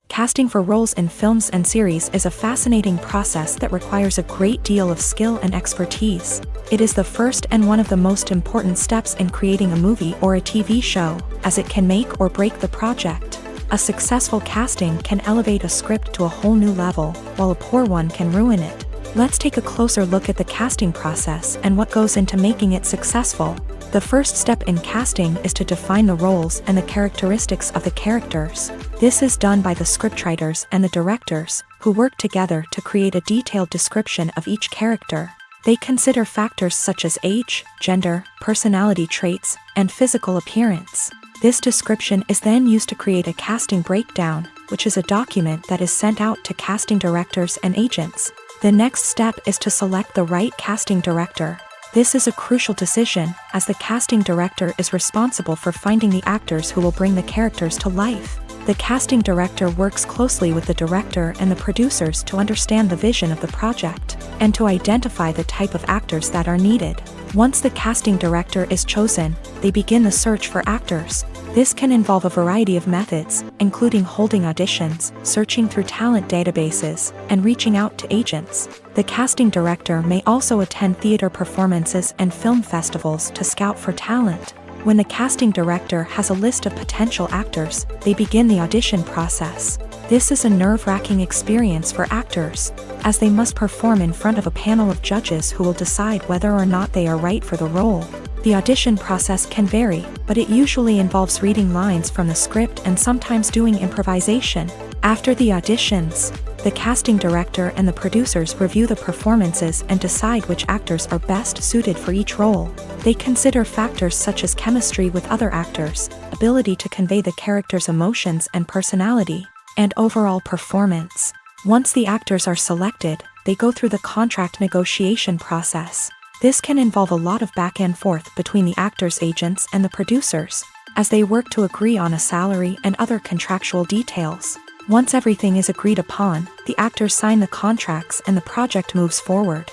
Casting for roles in films and series is a fascinating process that requires a great deal of skill and expertise. It is the first and one of the most important steps in creating a movie or a TV show, as it can make or break the project. A successful casting can elevate a script to a whole new level, while a poor one can ruin it. Let's take a closer look at the casting process and what goes into making it successful. The first step in casting is to define the roles and the characteristics of the characters. This is done by the scriptwriters and the directors, who work together to create a detailed description of each character. They consider factors such as age, gender, personality traits, and physical appearance. This description is then used to create a casting breakdown, which is a document that is sent out to casting directors and agents. The next step is to select the right casting director. This is a crucial decision, as the casting director is responsible for finding the actors who will bring the characters to life. The casting director works closely with the director and the producers to understand the vision of the project, and to identify the type of actors that are needed. Once the casting director is chosen, they begin the search for actors. This can involve a variety of methods, including holding auditions, searching through talent databases, and reaching out to agents. The casting director may also attend theater performances and film festivals to scout for talent. When the casting director has a list of potential actors, they begin the audition process. This is a nerve-wracking experience for actors, as they must perform in front of a panel of judges who will decide whether or not they are right for the role. The audition process can vary, but it usually involves reading lines from the script and sometimes doing improvisation. After the auditions, the casting director and the producers review the performances and decide which actors are best suited for each role. They consider factors such as chemistry with other actors, ability to convey the character's emotions and personality, and overall performance. Once the actors are selected, they go through the contract negotiation process. This can involve a lot of back and forth between the actors' agents and the producers, as they work to agree on a salary and other contractual details. Once everything is agreed upon, the actors sign the contracts and the project moves forward.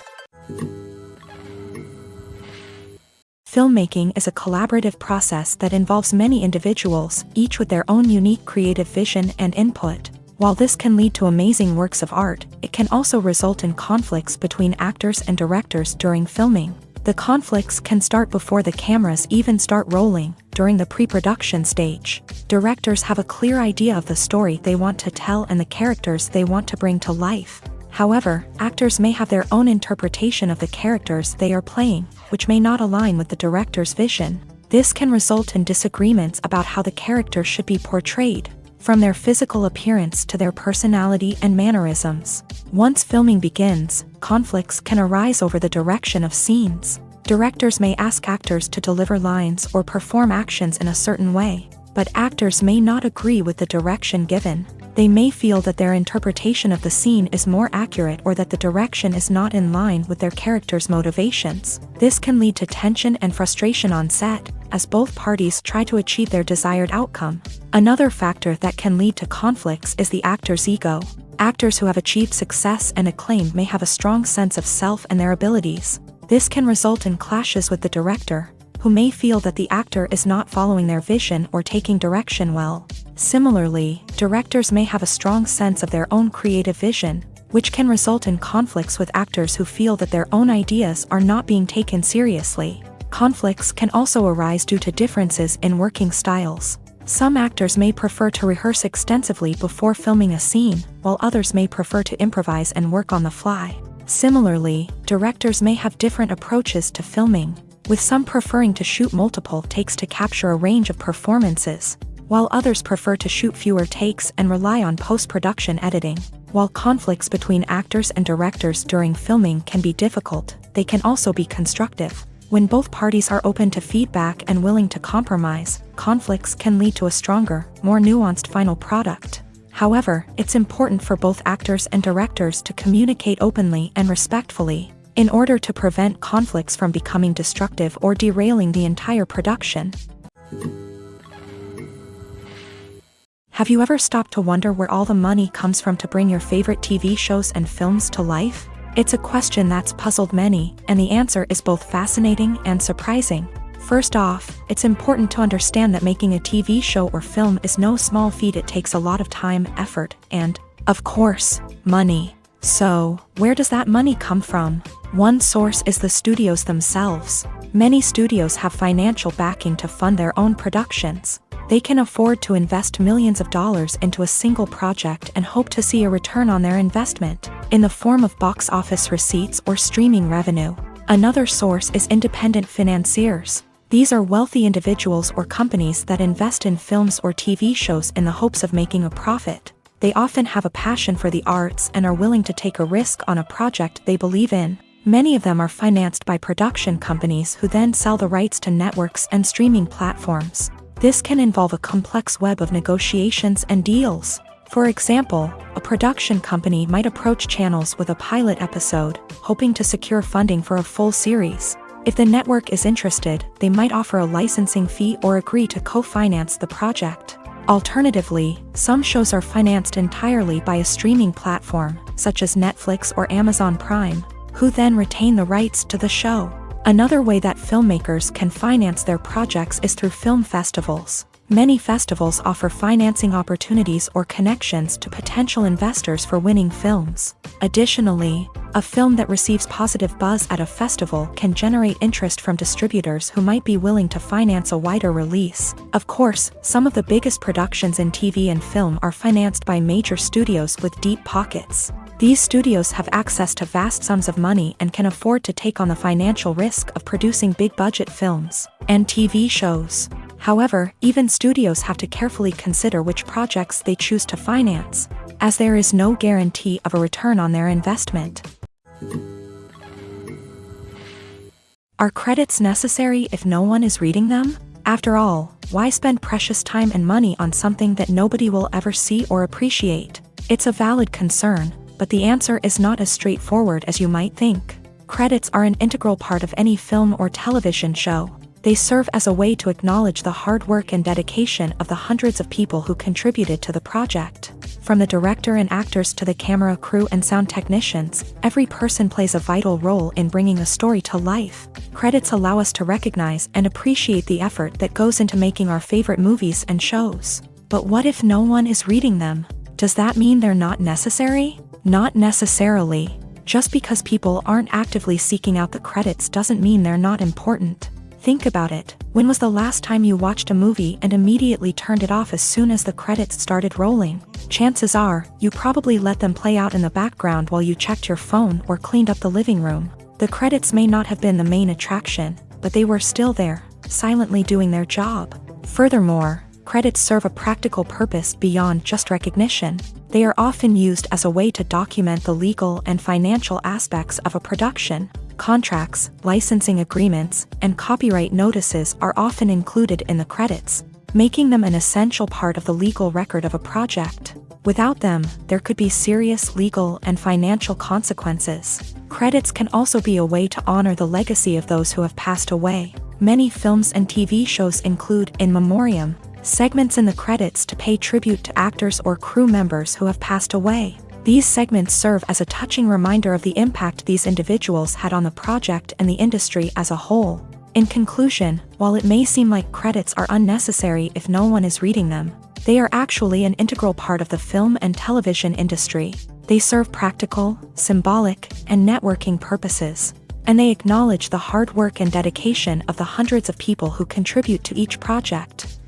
Filmmaking is a collaborative process that involves many individuals, each with their own unique creative vision and input. While this can lead to amazing works of art, it can also result in conflicts between actors and directors during filming. The conflicts can start before the cameras even start rolling, during the pre-production stage. Directors have a clear idea of the story they want to tell and the characters they want to bring to life. However, actors may have their own interpretation of the characters they are playing, which may not align with the director's vision. This can result in disagreements about how the character should be portrayed, from their physical appearance to their personality and mannerisms. Once filming begins, conflicts can arise over the direction of scenes. Directors may ask actors to deliver lines or perform actions in a certain way, but actors may not agree with the direction given. They may feel that their interpretation of the scene is more accurate or that the direction is not in line with their character's motivations. This can lead to tension and frustration on set, as both parties try to achieve their desired outcome. Another factor that can lead to conflicts is the actor's ego. Actors who have achieved success and acclaim may have a strong sense of self and their abilities. This can result in clashes with the director, who may feel that the actor is not following their vision or taking direction well. Similarly, directors may have a strong sense of their own creative vision, which can result in conflicts with actors who feel that their own ideas are not being taken seriously. Conflicts can also arise due to differences in working styles. Some actors may prefer to rehearse extensively before filming a scene, while others may prefer to improvise and work on the fly. Similarly, directors may have different approaches to filming, with some preferring to shoot multiple takes to capture a range of performances, while others prefer to shoot fewer takes and rely on post-production editing. While conflicts between actors and directors during filming can be difficult, they can also be constructive. When both parties are open to feedback and willing to compromise, conflicts can lead to a stronger, more nuanced final product. However, it's important for both actors and directors to communicate openly and respectfully, in order to prevent conflicts from becoming destructive or derailing the entire production. Have you ever stopped to wonder where all the money comes from to bring your favorite TV shows and films to life? It's a question that's puzzled many, and the answer is both fascinating and surprising. First off, it's important to understand that making a TV show or film is no small feat. It takes a lot of time, effort, and, of course, money. So, where does that money come from? One source is the studios themselves. Many studios have financial backing to fund their own productions. They can afford to invest millions of dollars into a single project and hope to see a return on their investment, in the form of box office receipts or streaming revenue. Another source is independent financiers. These are wealthy individuals or companies that invest in films or TV shows in the hopes of making a profit. They often have a passion for the arts and are willing to take a risk on a project they believe in. Many of them are financed by production companies who then sell the rights to networks and streaming platforms. This can involve a complex web of negotiations and deals. For example, a production company might approach channels with a pilot episode, hoping to secure funding for a full series. If the network is interested, they might offer a licensing fee or agree to co-finance the project. Alternatively, some shows are financed entirely by a streaming platform, such as Netflix or Amazon Prime, who then retain the rights to the show. Another way that filmmakers can finance their projects is through film festivals. Many festivals offer financing opportunities or connections to potential investors for winning films. Additionally, a film that receives positive buzz at a festival can generate interest from distributors who might be willing to finance a wider release. Of course, some of the biggest productions in TV and film are financed by major studios with deep pockets. These studios have access to vast sums of money and can afford to take on the financial risk of producing big-budget films and TV shows. However, even studios have to carefully consider which projects they choose to finance, as there is no guarantee of a return on their investment. Are credits necessary if no one is reading them? After all, why spend precious time and money on something that nobody will ever see or appreciate? It's a valid concern, but the answer is not as straightforward as you might think. Credits are an integral part of any film or television show. They serve as a way to acknowledge the hard work and dedication of the hundreds of people who contributed to the project. From the director and actors to the camera crew and sound technicians, every person plays a vital role in bringing a story to life. Credits allow us to recognize and appreciate the effort that goes into making our favorite movies and shows. But what if no one is reading them? Does that mean they're not necessary? Not necessarily. Just because people aren't actively seeking out the credits doesn't mean they're not important. Think about it. When was the last time you watched a movie and immediately turned it off as soon as the credits started rolling? Chances are, you probably let them play out in the background while you checked your phone or cleaned up the living room. The credits may not have been the main attraction, but they were still there, silently doing their job. Furthermore, credits serve a practical purpose beyond just recognition. They are often used as a way to document the legal and financial aspects of a production. Contracts, licensing agreements, and copyright notices are often included in the credits, making them an essential part of the legal record of a project. Without them, there could be serious legal and financial consequences. Credits can also be a way to honor the legacy of those who have passed away. Many films and TV shows include in memoriam segments in the credits to pay tribute to actors or crew members who have passed away. These segments serve as a touching reminder of the impact these individuals had on the project and the industry as a whole. In conclusion, while it may seem like credits are unnecessary if no one is reading them, they are actually an integral part of the film and television industry. They serve practical, symbolic, and networking purposes, and they acknowledge the hard work and dedication of the hundreds of people who contribute to each project.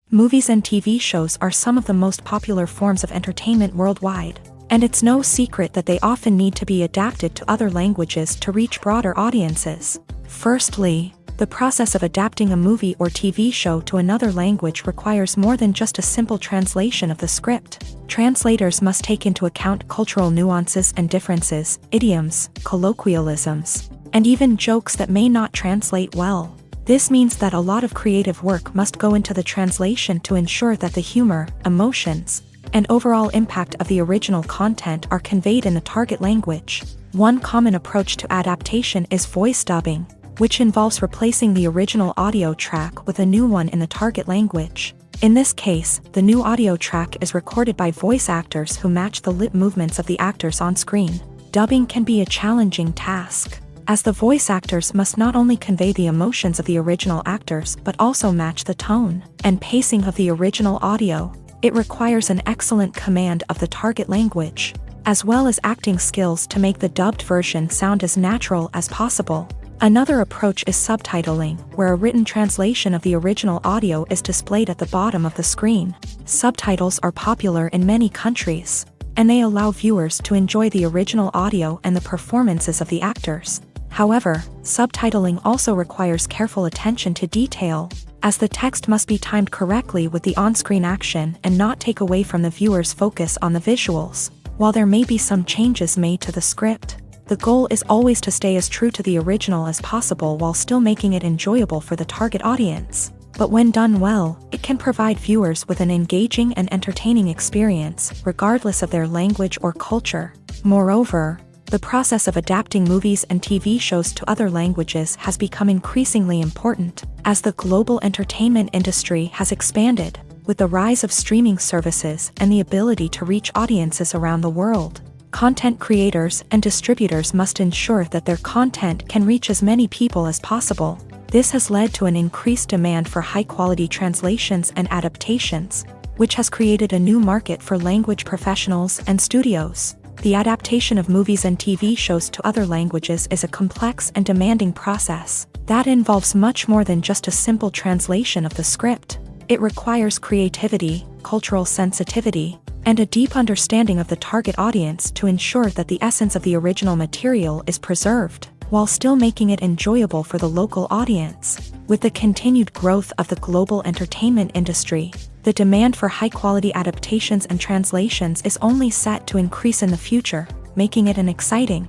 Movies and TV shows are some of the most popular forms of entertainment worldwide, and it's no secret that they often need to be adapted to other languages to reach broader audiences. Firstly, the process of adapting a movie or TV show to another language requires more than just a simple translation of the script. Translators must take into account cultural nuances and differences, idioms, colloquialisms, and even jokes that may not translate well. This means that a lot of creative work must go into the translation to ensure that the humor, emotions, and overall impact of the original content are conveyed in the target language. One common approach to adaptation is voice dubbing, which involves replacing the original audio track with a new one in the target language. In this case, the new audio track is recorded by voice actors who match the lip movements of the actors on screen. Dubbing can be a challenging task, as the voice actors must not only convey the emotions of the original actors but also match the tone and pacing of the original audio. It requires an excellent command of the target language, as well as acting skills to make the dubbed version sound as natural as possible. Another approach is subtitling, where a written translation of the original audio is displayed at the bottom of the screen. Subtitles are popular in many countries, and they allow viewers to enjoy the original audio and the performances of the actors. However, subtitling also requires careful attention to detail, as the text must be timed correctly with the on-screen action and not take away from the viewer's focus on the visuals. While there may be some changes made to the script, the goal is always to stay as true to the original as possible while still making it enjoyable for the target audience. But when done well, it can provide viewers with an engaging and entertaining experience, regardless of their language or culture. Moreover, the process of adapting movies and TV shows to other languages has become increasingly important, as the global entertainment industry has expanded, with the rise of streaming services and the ability to reach audiences around the world. Content creators and distributors must ensure that their content can reach as many people as possible. This has led to an increased demand for high-quality translations and adaptations, which has created a new market for language professionals and studios. The adaptation of movies and TV shows to other languages is a complex and demanding process that involves much more than just a simple translation of the script. It requires creativity, cultural sensitivity, and a deep understanding of the target audience to ensure that the essence of the original material is preserved, while still making it enjoyable for the local audience. With the continued growth of the global entertainment industry, the demand for high-quality adaptations and translations is only set to increase in the future, making it an exciting.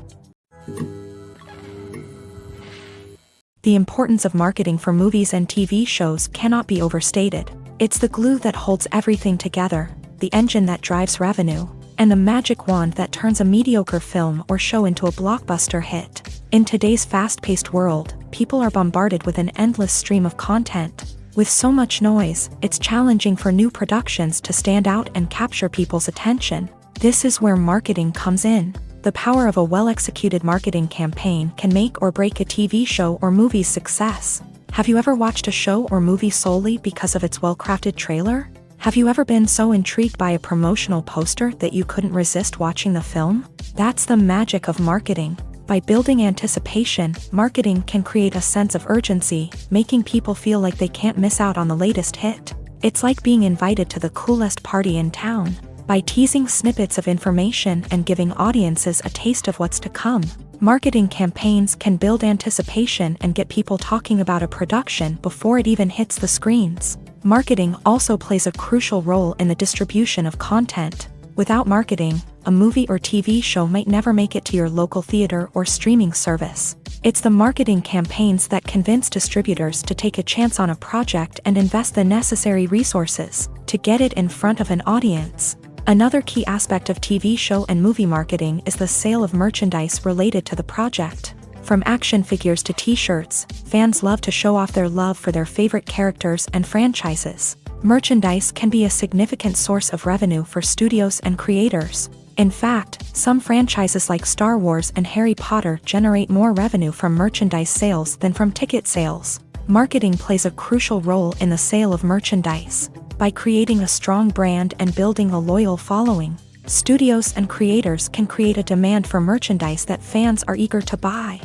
The importance of marketing for movies and TV shows cannot be overstated. It's the glue that holds everything together, the engine that drives revenue, and the magic wand that turns a mediocre film or show into a blockbuster hit. In today's fast-paced world, people are bombarded with an endless stream of content. With so much noise, it's challenging for new productions to stand out and capture people's attention. This is where marketing comes in. The power of a well-executed marketing campaign can make or break a TV show or movie's success. Have you ever watched a show or movie solely because of its well-crafted trailer? Have you ever been so intrigued by a promotional poster that you couldn't resist watching the film? That's the magic of marketing. By building anticipation, marketing can create a sense of urgency, making people feel like they can't miss out on the latest hit. It's like being invited to the coolest party in town. By teasing snippets of information and giving audiences a taste of what's to come, marketing campaigns can build anticipation and get people talking about a production before it even hits the screens. Marketing also plays a crucial role in the distribution of content. Without marketing, a movie or TV show might never make it to your local theater or streaming service. It's the marketing campaigns that convince distributors to take a chance on a project and invest the necessary resources to get it in front of an audience. Another key aspect of TV show and movie marketing is the sale of merchandise related to the project. From action figures to t-shirts, fans love to show off their love for their favorite characters and franchises. Merchandise can be a significant source of revenue for studios and creators. In fact, some franchises like Star Wars and Harry Potter generate more revenue from merchandise sales than from ticket sales. Marketing plays a crucial role in the sale of merchandise. By creating a strong brand and building a loyal following, studios and creators can create a demand for merchandise that fans are eager to buy.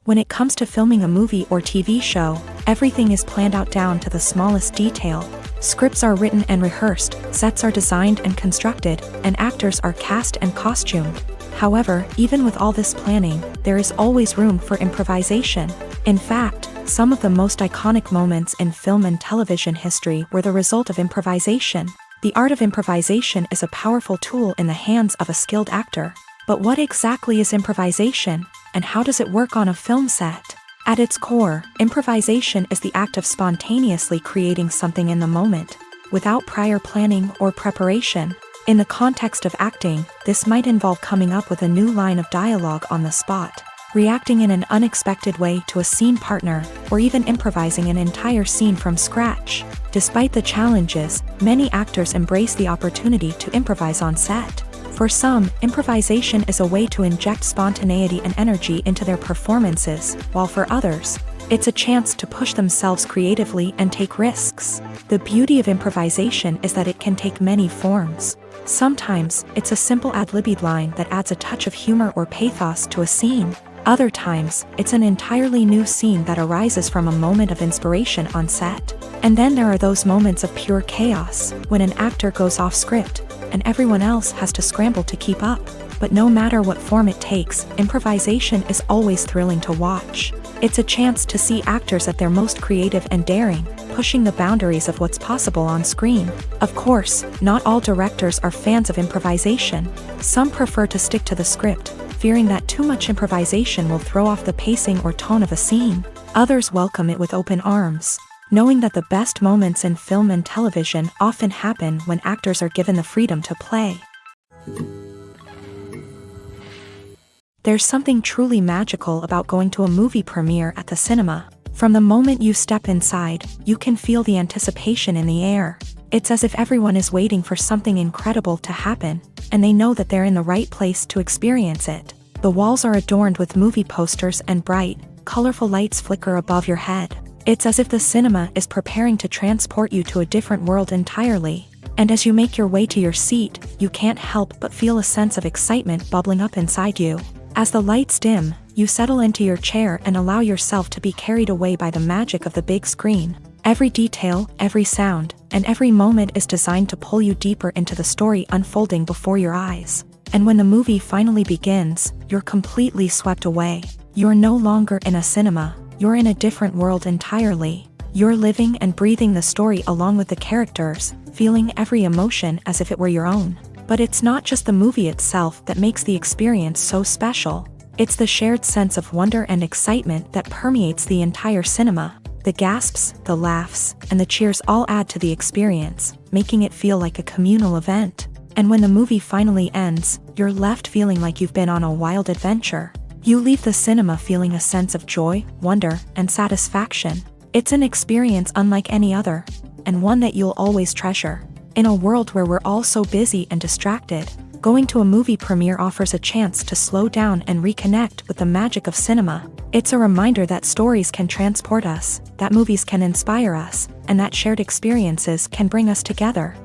When it comes to filming a movie or TV show, everything is planned out down to the smallest detail. Scripts are written and rehearsed, sets are designed and constructed, and actors are cast and costumed. However, even with all this planning, there is always room for improvisation. In fact, some of the most iconic moments in film and television history were the result of improvisation. The art of improvisation is a powerful tool in the hands of a skilled actor. But what exactly is improvisation, and how does it work on a film set? At its core, improvisation is the act of spontaneously creating something in the moment, without prior planning or preparation. In the context of acting, this might involve coming up with a new line of dialogue on the spot, reacting in an unexpected way to a scene partner, or even improvising an entire scene from scratch. Despite the challenges, many actors embrace the opportunity to improvise on set. For some, improvisation is a way to inject spontaneity and energy into their performances, while for others, It's a chance to push themselves creatively and take risks. The beauty of improvisation is that it can take many forms. Sometimes, it's a simple ad-libbed line that adds a touch of humor or pathos to a scene. Other times, it's an entirely new scene that arises from a moment of inspiration on set. And then there are those moments of pure chaos, when an actor goes off script, and everyone else has to scramble to keep up. But no matter what form it takes, improvisation is always thrilling to watch. It's a chance to see actors at their most creative and daring, pushing the boundaries of what's possible on screen. Of course, not all directors are fans of improvisation. Some prefer to stick to the script, fearing that too much improvisation will throw off the pacing or tone of a scene. Others welcome it with open arms, knowing that the best moments in film and television often happen when actors are given the freedom to play. There's something truly magical about going to a movie premiere at the cinema. From the moment you step inside, you can feel the anticipation in the air. It's as if everyone is waiting for something incredible to happen, and they know that they're in the right place to experience it. The walls are adorned with movie posters and bright, colorful lights flicker above your head. It's as if the cinema is preparing to transport you to a different world entirely. And as you make your way to your seat, you can't help but feel a sense of excitement bubbling up inside you. As the lights dim, you settle into your chair and allow yourself to be carried away by the magic of the big screen. Every detail, every sound, and every moment is designed to pull you deeper into the story unfolding before your eyes. And when the movie finally begins, you're completely swept away. You're no longer in a cinema, you're in a different world entirely. You're living and breathing the story along with the characters, feeling every emotion as if it were your own. But it's not just the movie itself that makes the experience so special. It's the shared sense of wonder and excitement that permeates the entire cinema. The gasps, the laughs, and the cheers all add to the experience, making it feel like a communal event. And when the movie finally ends, you're left feeling like you've been on a wild adventure. You leave the cinema feeling a sense of joy, wonder, and satisfaction. It's an experience unlike any other, and one that you'll always treasure. In a world where we're all so busy and distracted, going to a movie premiere offers a chance to slow down and reconnect with the magic of cinema. It's a reminder that stories can transport us, that movies can inspire us, and that shared experiences can bring us together.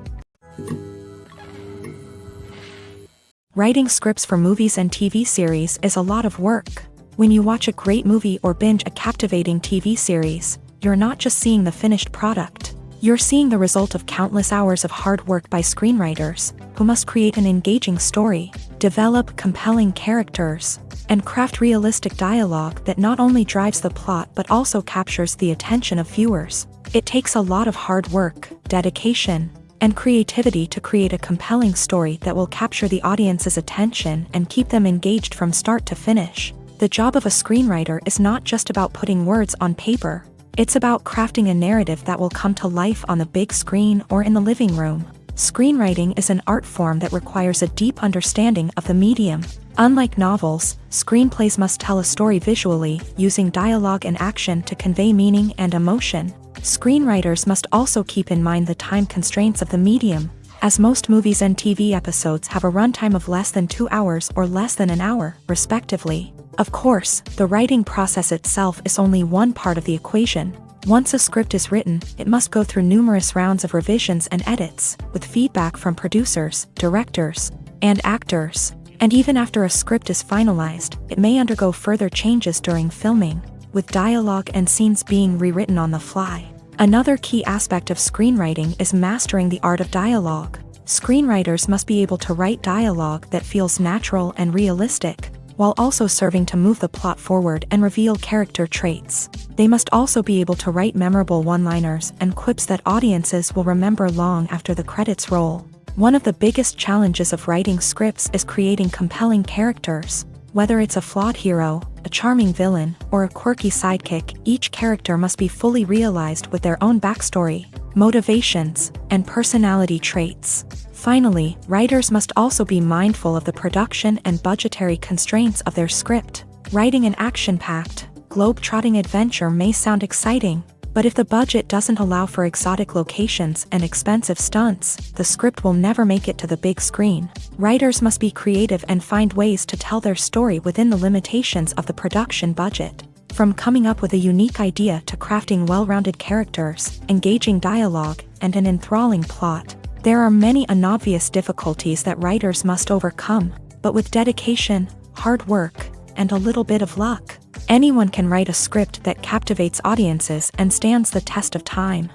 Writing scripts for movies and TV series is a lot of work. When you watch a great movie or binge a captivating TV series, you're not just seeing the finished product. You're seeing the result of countless hours of hard work by screenwriters, who must create an engaging story, develop compelling characters, and craft realistic dialogue that not only drives the plot but also captures the attention of viewers. It takes a lot of hard work, dedication, and creativity to create a compelling story that will capture the audience's attention and keep them engaged from start to finish. The job of a screenwriter is not just about putting words on paper. It's about crafting a narrative that will come to life on the big screen or in the living room. Screenwriting is an art form that requires a deep understanding of the medium. Unlike novels, screenplays must tell a story visually, using dialogue and action to convey meaning and emotion. Screenwriters must also keep in mind the time constraints of the medium, as most movies and TV episodes have a runtime of less than 2 hours or less than an hour, respectively. Of course, the writing process itself is only one part of the equation. Once a script is written, it must go through numerous rounds of revisions and edits, with feedback from producers, directors, and actors. And even after a script is finalized, it may undergo further changes during filming, with dialogue and scenes being rewritten on the fly. Another key aspect of screenwriting is mastering the art of dialogue. Screenwriters must be able to write dialogue that feels natural and realistic, while also serving to move the plot forward and reveal character traits. They must also be able to write memorable one-liners and quips that audiences will remember long after the credits roll. One of the biggest challenges of writing scripts is creating compelling characters. Whether it's a flawed hero, a charming villain, or a quirky sidekick, each character must be fully realized with their own backstory, motivations, and personality traits. Finally, writers must also be mindful of the production and budgetary constraints of their script. Writing an action-packed, globe-trotting adventure may sound exciting, but if the budget doesn't allow for exotic locations and expensive stunts, the script will never make it to the big screen. Writers must be creative and find ways to tell their story within the limitations of the production budget. From coming up with a unique idea to crafting well-rounded characters, engaging dialogue, and an enthralling plot, there are many unobvious difficulties that writers must overcome, but with dedication, hard work, and a little bit of luck, anyone can write a script that captivates audiences and stands the test of time.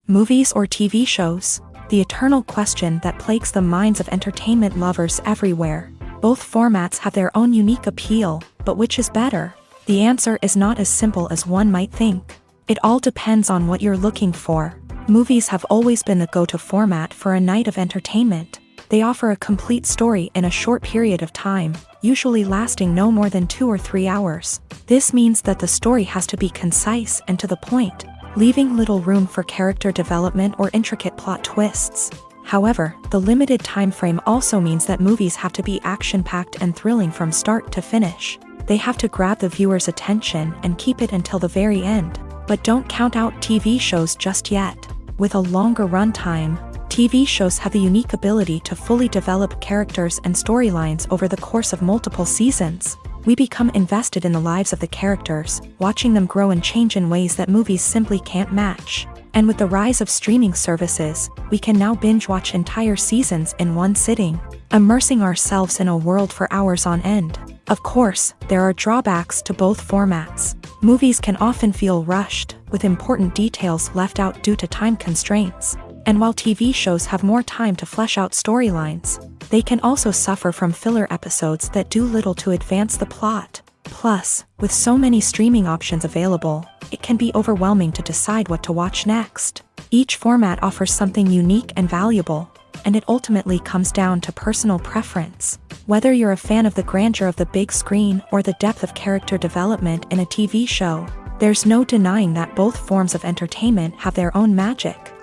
Movies or TV shows? The eternal question that plagues the minds of entertainment lovers everywhere. Both formats have their own unique appeal, but which is better? The answer is not as simple as one might think. It all depends on what you're looking for. Movies have always been the go-to format for a night of entertainment. They offer a complete story in a short period of time, usually lasting no more than 2 or 3 hours. This means that the story has to be concise and to the point, leaving little room for character development or intricate plot twists. However, the limited time frame also means that movies have to be action-packed and thrilling from start to finish. They have to grab the viewer's attention and keep it until the very end. But don't count out TV shows just yet. With a longer runtime, TV shows have the unique ability to fully develop characters and storylines over the course of multiple seasons. We become invested in the lives of the characters, watching them grow and change in ways that movies simply can't match. And with the rise of streaming services, we can now binge-watch entire seasons in one sitting, immersing ourselves in a world for hours on end. Of course, there are drawbacks to both formats. Movies can often feel rushed, with important details left out due to time constraints. And while TV shows have more time to flesh out storylines, they can also suffer from filler episodes that do little to advance the plot. Plus, with so many streaming options available, it can be overwhelming to decide what to watch next. Each format offers something unique and valuable, and it ultimately comes down to personal preference. Whether you're a fan of the grandeur of the big screen or the depth of character development in a TV show, there's no denying that both forms of entertainment have their own magic.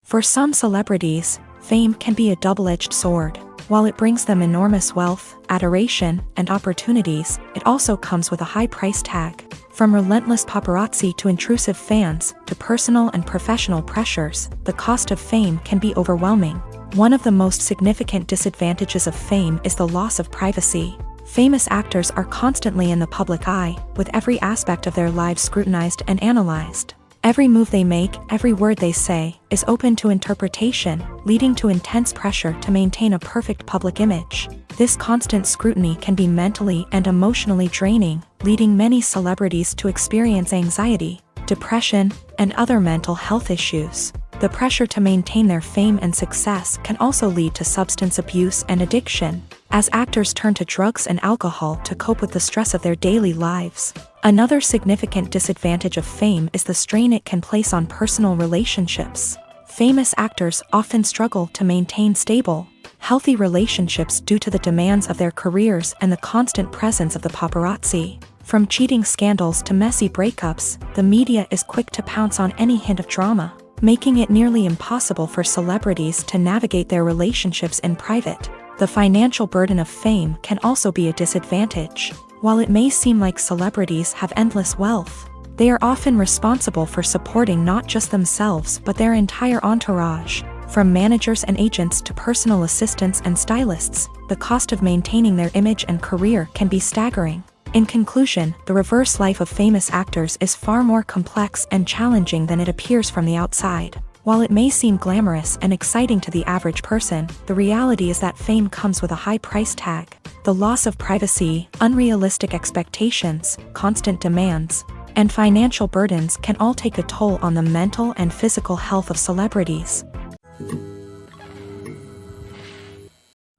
For some celebrities, fame can be a double-edged sword. While it brings them enormous wealth, adoration, and opportunities, it also comes with a high price tag. From relentless paparazzi to intrusive fans, to personal and professional pressures, the cost of fame can be overwhelming. One of the most significant disadvantages of fame is the loss of privacy. Famous actors are constantly in the public eye, with every aspect of their lives scrutinized and analyzed. Every move they make, every word they say, is open to interpretation, leading to intense pressure to maintain a perfect public image. This constant scrutiny can be mentally and emotionally draining, leading many celebrities to experience anxiety, depression, and other mental health issues. The pressure to maintain their fame and success can also lead to substance abuse and addiction, as actors turn to drugs and alcohol to cope with the stress of their daily lives. Another significant disadvantage of fame is the strain it can place on personal relationships. Famous actors often struggle to maintain stable, healthy relationships due to the demands of their careers and the constant presence of the paparazzi. From cheating scandals to messy breakups, the media is quick to pounce on any hint of drama, making it nearly impossible for celebrities to navigate their relationships in private. The financial burden of fame can also be a disadvantage. While it may seem like celebrities have endless wealth, they are often responsible for supporting not just themselves but their entire entourage. From managers and agents to personal assistants and stylists, the cost of maintaining their image and career can be staggering. In conclusion, the reverse life of famous actors is far more complex and challenging than it appears from the outside. While it may seem glamorous and exciting to the average person, the reality is that fame comes with a high price tag. The loss of privacy, unrealistic expectations, constant demands, and financial burdens can all take a toll on the mental and physical health of celebrities.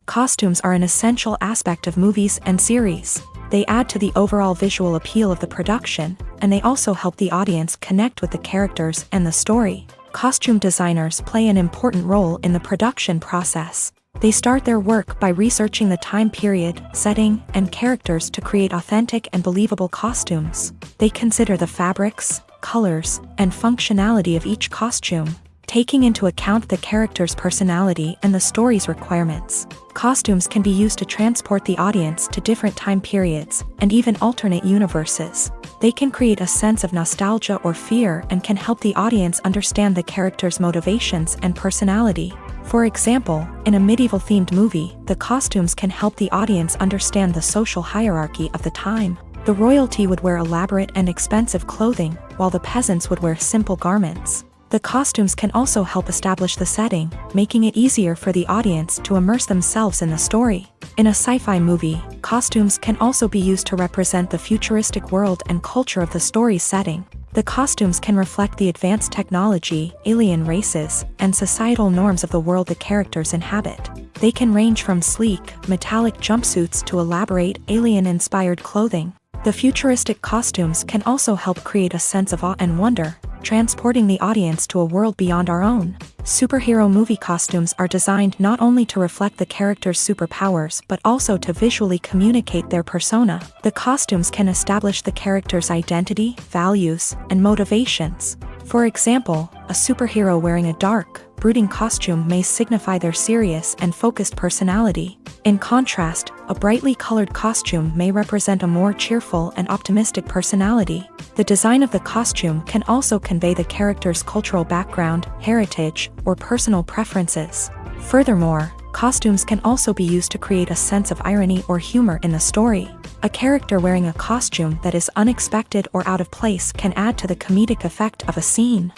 Costumes are an essential aspect of movies and series. They add to the overall visual appeal of the production, and they also help the audience connect with the characters and the story. Costume designers play an important role in the production process. They start their work by researching the time period, setting, and characters to create authentic and believable costumes. They consider the fabrics, colors, and functionality of each costume, taking into account the character's personality and the story's requirements. Costumes can be used to transport the audience to different time periods, and even alternate universes. They can create a sense of nostalgia or fear and can help the audience understand the character's motivations and personality. For example, in a medieval-themed movie, the costumes can help the audience understand the social hierarchy of the time. The royalty would wear elaborate and expensive clothing, while the peasants would wear simple garments. The costumes can also help establish the setting, making it easier for the audience to immerse themselves in the story. In a sci-fi movie, costumes can also be used to represent the futuristic world and culture of the story's setting. The costumes can reflect the advanced technology, alien races, and societal norms of the world the characters inhabit. They can range from sleek, metallic jumpsuits to elaborate, alien-inspired clothing. The futuristic costumes can also help create a sense of awe and wonder, transporting the audience to a world beyond our own. Superhero movie costumes are designed not only to reflect the character's superpowers but also to visually communicate their persona. The costumes can establish the character's identity, values, and motivations. For example, a superhero wearing a dark, brooding costume may signify their serious and focused personality. In contrast, a brightly colored costume may represent a more cheerful and optimistic personality. The design of the costume can also convey the character's cultural background, heritage, or personal preferences. Furthermore, costumes can also be used to create a sense of irony or humor in the story. A character wearing a costume that is unexpected or out of place can add to the comedic effect of a scene.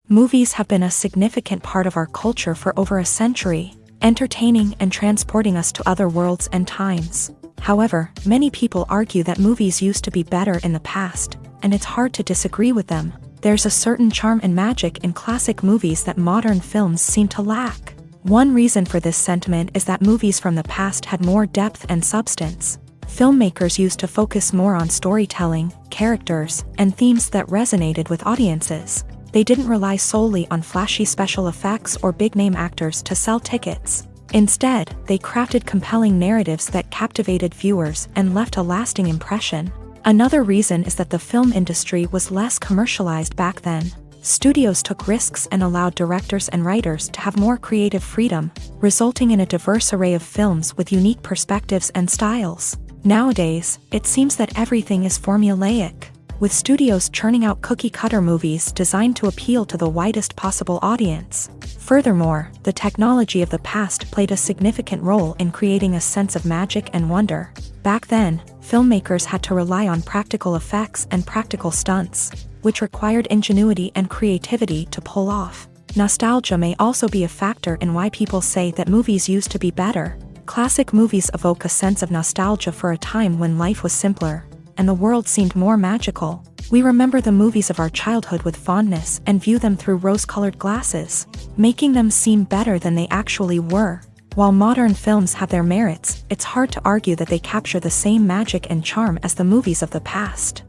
Movies have been a significant part of our culture for over a century, entertaining and transporting us to other worlds and times. However, many people argue that movies used to be better in the past, and it's hard to disagree with them. There's a certain charm and magic in classic movies that modern films seem to lack. One reason for this sentiment is that movies from the past had more depth and substance. Filmmakers used to focus more on storytelling, characters, and themes that resonated with audiences. They didn't rely solely on flashy special effects or big-name actors to sell tickets. Instead, they crafted compelling narratives that captivated viewers and left a lasting impression. Another reason is that the film industry was less commercialized back then. Studios took risks and allowed directors and writers to have more creative freedom, resulting in a diverse array of films with unique perspectives and styles. Nowadays, it seems that everything is formulaic, with studios churning out cookie-cutter movies designed to appeal to the widest possible audience. Furthermore, the technology of the past played a significant role in creating a sense of magic and wonder. Back then, filmmakers had to rely on practical effects and practical stunts, which required ingenuity and creativity to pull off. Nostalgia may also be a factor in why people say that movies used to be better. Classic movies evoke a sense of nostalgia for a time when life was simpler, and the world seemed more magical. We remember the movies of our childhood with fondness and view them through rose-colored glasses, making them seem better than they actually were. While modern films have their merits, it's hard to argue that they capture the same magic and charm as the movies of the past.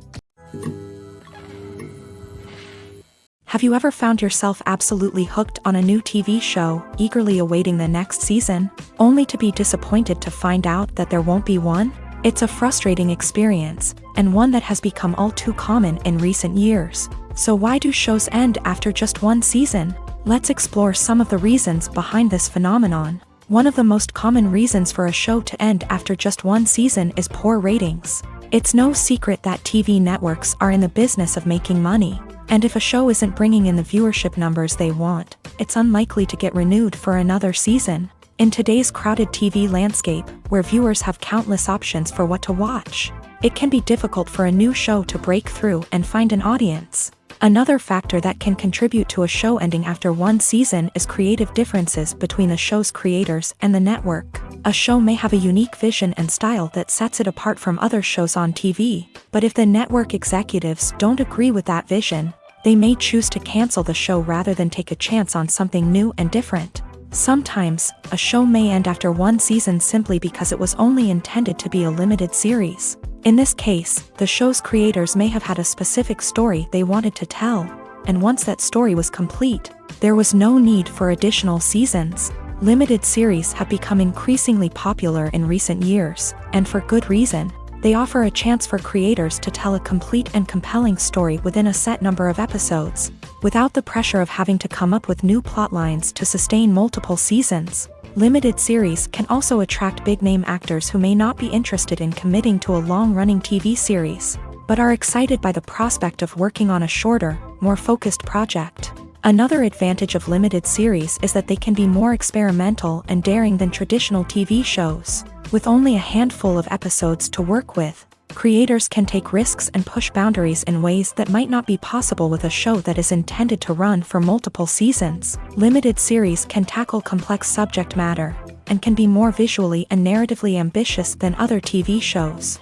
Have you ever found yourself absolutely hooked on a new TV show, eagerly awaiting the next season, only to be disappointed to find out that there won't be one? It's a frustrating experience, and one that has become all too common in recent years. So why do shows end after just one season? Let's explore some of the reasons behind this phenomenon. One of the most common reasons for a show to end after just one season is poor ratings. It's no secret that TV networks are in the business of making money, and if a show isn't bringing in the viewership numbers they want, it's unlikely to get renewed for another season. In today's crowded TV landscape, where viewers have countless options for what to watch, it can be difficult for a new show to break through and find an audience. Another factor that can contribute to a show ending after one season is creative differences between the show's creators and the network. A show may have a unique vision and style that sets it apart from other shows on TV, but if the network executives don't agree with that vision, they may choose to cancel the show rather than take a chance on something new and different. Sometimes, a show may end after one season simply because it was only intended to be a limited series. In this case, the show's creators may have had a specific story they wanted to tell, and once that story was complete, there was no need for additional seasons. Limited series have become increasingly popular in recent years, and for good reason. They offer a chance for creators to tell a complete and compelling story within a set number of episodes, without the pressure of having to come up with new plotlines to sustain multiple seasons. Limited series can also attract big-name actors who may not be interested in committing to a long-running TV series, but are excited by the prospect of working on a shorter, more focused project. Another advantage of limited series is that they can be more experimental and daring than traditional TV shows. With only a handful of episodes to work with, creators can take risks and push boundaries in ways that might not be possible with a show that is intended to run for multiple seasons. Limited series can tackle complex subject matter, and can be more visually and narratively ambitious than other TV shows.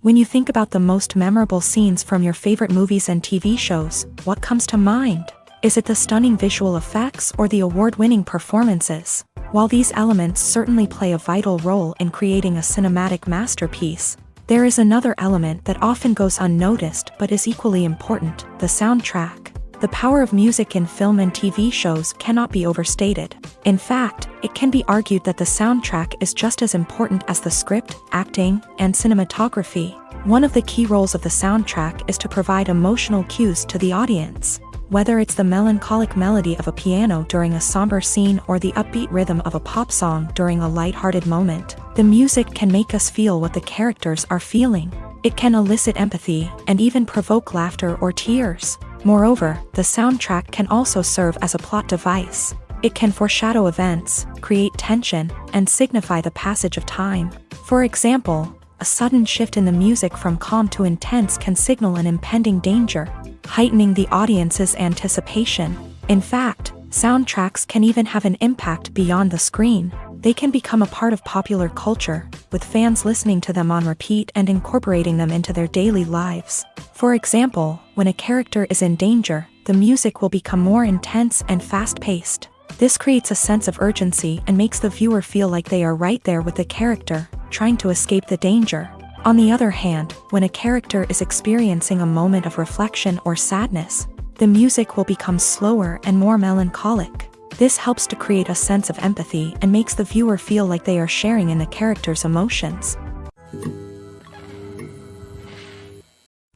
When you think about the most memorable scenes from your favorite movies and TV shows, what comes to mind? Is it the stunning visual effects or the award-winning performances? While these elements certainly play a vital role in creating a cinematic masterpiece, there is another element that often goes unnoticed but is equally important: the soundtrack. The power of music in film and TV shows cannot be overstated. In fact, it can be argued that the soundtrack is just as important as the script, acting, and cinematography. One of the key roles of the soundtrack is to provide emotional cues to the audience. Whether it's the melancholic melody of a piano during a somber scene or the upbeat rhythm of a pop song during a lighthearted moment, the music can make us feel what the characters are feeling. It can elicit empathy and even provoke laughter or tears. Moreover, the soundtrack can also serve as a plot device. It can foreshadow events, create tension, and signify the passage of time. For example, a sudden shift in the music from calm to intense can signal an impending danger, heightening the audience's anticipation. In fact, soundtracks can even have an impact beyond the screen. They can become a part of popular culture, with fans listening to them on repeat and incorporating them into their daily lives. For example, when a character is in danger, the music will become more intense and fast-paced. This creates a sense of urgency and makes the viewer feel like they are right there with the character, trying to escape the danger. On the other hand, when a character is experiencing a moment of reflection or sadness, the music will become slower and more melancholic. This helps to create a sense of empathy and makes the viewer feel like they are sharing in the character's emotions.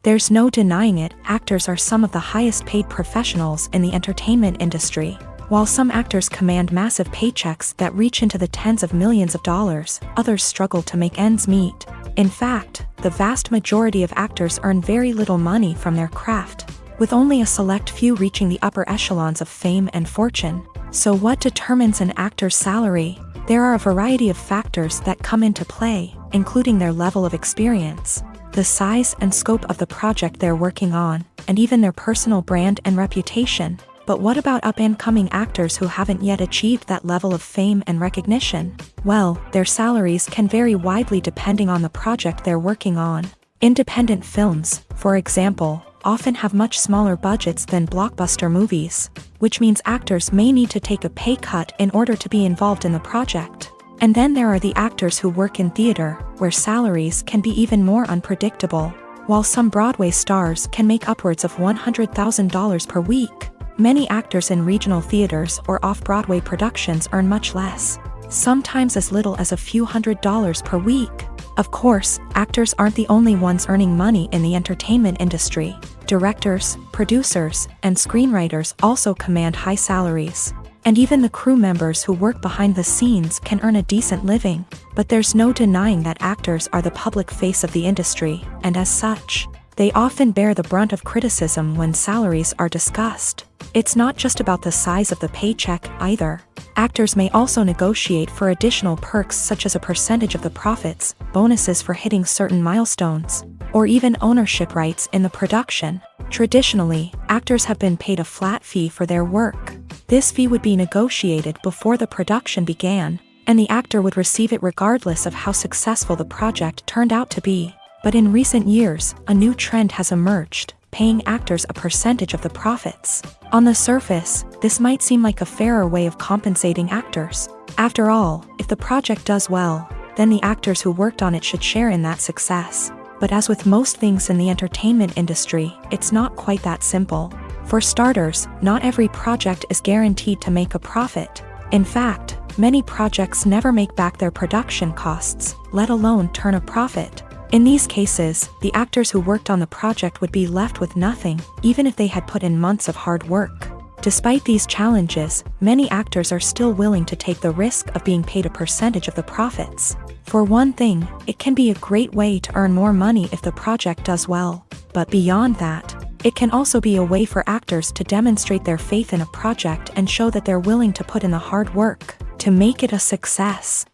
There's no denying it, actors are some of the highest paid professionals in the entertainment industry. While some actors command massive paychecks that reach into the tens of millions of dollars, others struggle to make ends meet. In fact, the vast majority of actors earn very little money from their craft, with only a select few reaching the upper echelons of fame and fortune. So what determines an actor's salary? There are a variety of factors that come into play, including their level of experience, the size and scope of the project they're working on, and even their personal brand and reputation. But what about up-and-coming actors who haven't yet achieved that level of fame and recognition? Well, their salaries can vary widely depending on the project they're working on. Independent films, for example, often have much smaller budgets than blockbuster movies, which means actors may need to take a pay cut in order to be involved in the project. And then there are the actors who work in theater, where salaries can be even more unpredictable. While some Broadway stars can make upwards of $100,000 per week, many actors in regional theaters or off-Broadway productions earn much less, sometimes as little as a few $100s per week. Of course, actors aren't the only ones earning money in the entertainment industry. Directors, producers, and screenwriters also command high salaries. And even the crew members who work behind the scenes can earn a decent living. But there's no denying that actors are the public face of the industry, and as such, they often bear the brunt of criticism when salaries are discussed. It's not just about the size of the paycheck either. Actors may also negotiate for additional perks such as a percentage of the profits, bonuses for hitting certain milestones, or even ownership rights in the production. Traditionally, actors have been paid a flat fee for their work. This fee would be negotiated before the production began, and the actor would receive it regardless of how successful the project turned out to be. But in recent years, a new trend has emerged, paying actors a percentage of the profits. On the surface, this might seem like a fairer way of compensating actors. After all, if the project does well, then the actors who worked on it should share in that success. But as with most things in the entertainment industry, it's not quite that simple. For starters, not every project is guaranteed to make a profit. In fact, many projects never make back their production costs, let alone turn a profit. In these cases, the actors who worked on the project would be left with nothing, even if they had put in months of hard work. Despite these challenges, many actors are still willing to take the risk of being paid a percentage of the profits. For one thing, it can be a great way to earn more money if the project does well. But beyond that, It can also be a way for actors to demonstrate their faith in a project and show that they're willing to put in the hard work to make it a success.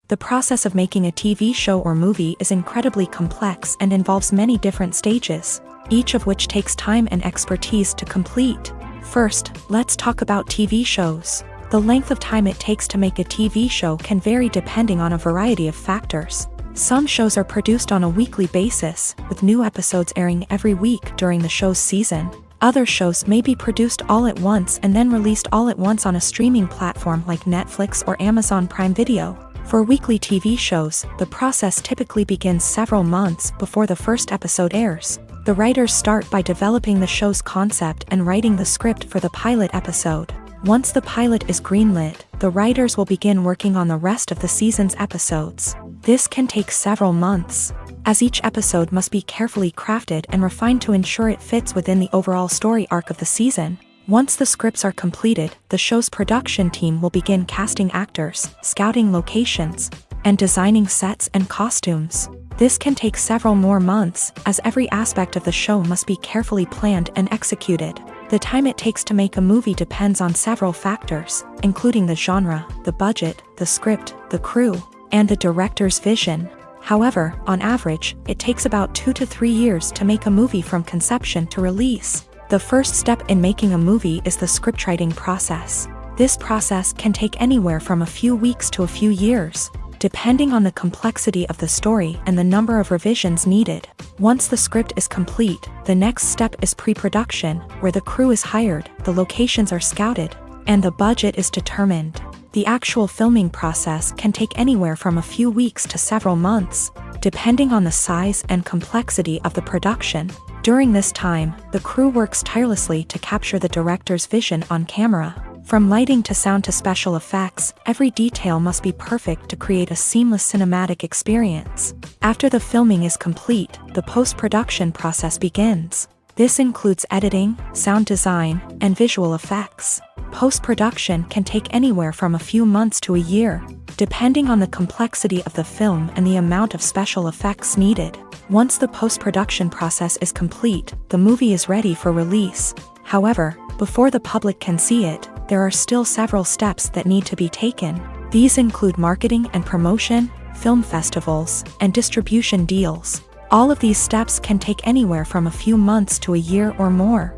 The process of making a TV show or movie is incredibly complex and involves many different stages, each of which takes time and expertise to complete. First, let's talk about TV shows. The length of time it takes to make a TV show can vary depending on a variety of factors. Some shows are produced on a weekly basis, with new episodes airing every week during the show's season. Other shows may be produced all at once and then released all at once on a streaming platform like Netflix or Amazon Prime Video. For weekly TV shows, the process typically begins several months before the first episode airs. The writers start by developing the show's concept and writing the script for the pilot episode. Once the pilot is greenlit, the writers will begin working on the rest of the season's episodes. This can take several months, as each episode must be carefully crafted and refined to ensure it fits within the overall story arc of the season. Once the scripts are completed, the show's production team will begin casting actors, scouting locations, and designing sets and costumes. This can take several more months, as every aspect of the show must be carefully planned and executed. The time it takes to make a movie depends on several factors, including the genre, the budget, the script, the crew, and the director's vision. However, on average, it takes about 2 to 3 years to make a movie from conception to release. The first step in making a movie is the scriptwriting process. This process can take anywhere from a few weeks to a few years, depending on the complexity of the story and the number of revisions needed. Once the script is complete, the next step is pre-production, where the crew is hired, the locations are scouted, and the budget is determined. The actual filming process can take anywhere from a few weeks to several months, depending on the size and complexity of the production. During this time, the crew works tirelessly to capture the director's vision on camera. From lighting to sound to special effects, every detail must be perfect to create a seamless cinematic experience. After the filming is complete, the post-production process begins. This includes editing, sound design, and visual effects. Post-production can take anywhere from a few months to a year, depending on the complexity of the film and the amount of special effects needed. Once the post-production process is complete, the movie is ready for release. However, before the public can see it, there are still several steps that need to be taken. These include marketing and promotion, film festivals, and distribution deals. All of these steps can take anywhere from a few months to a year or more.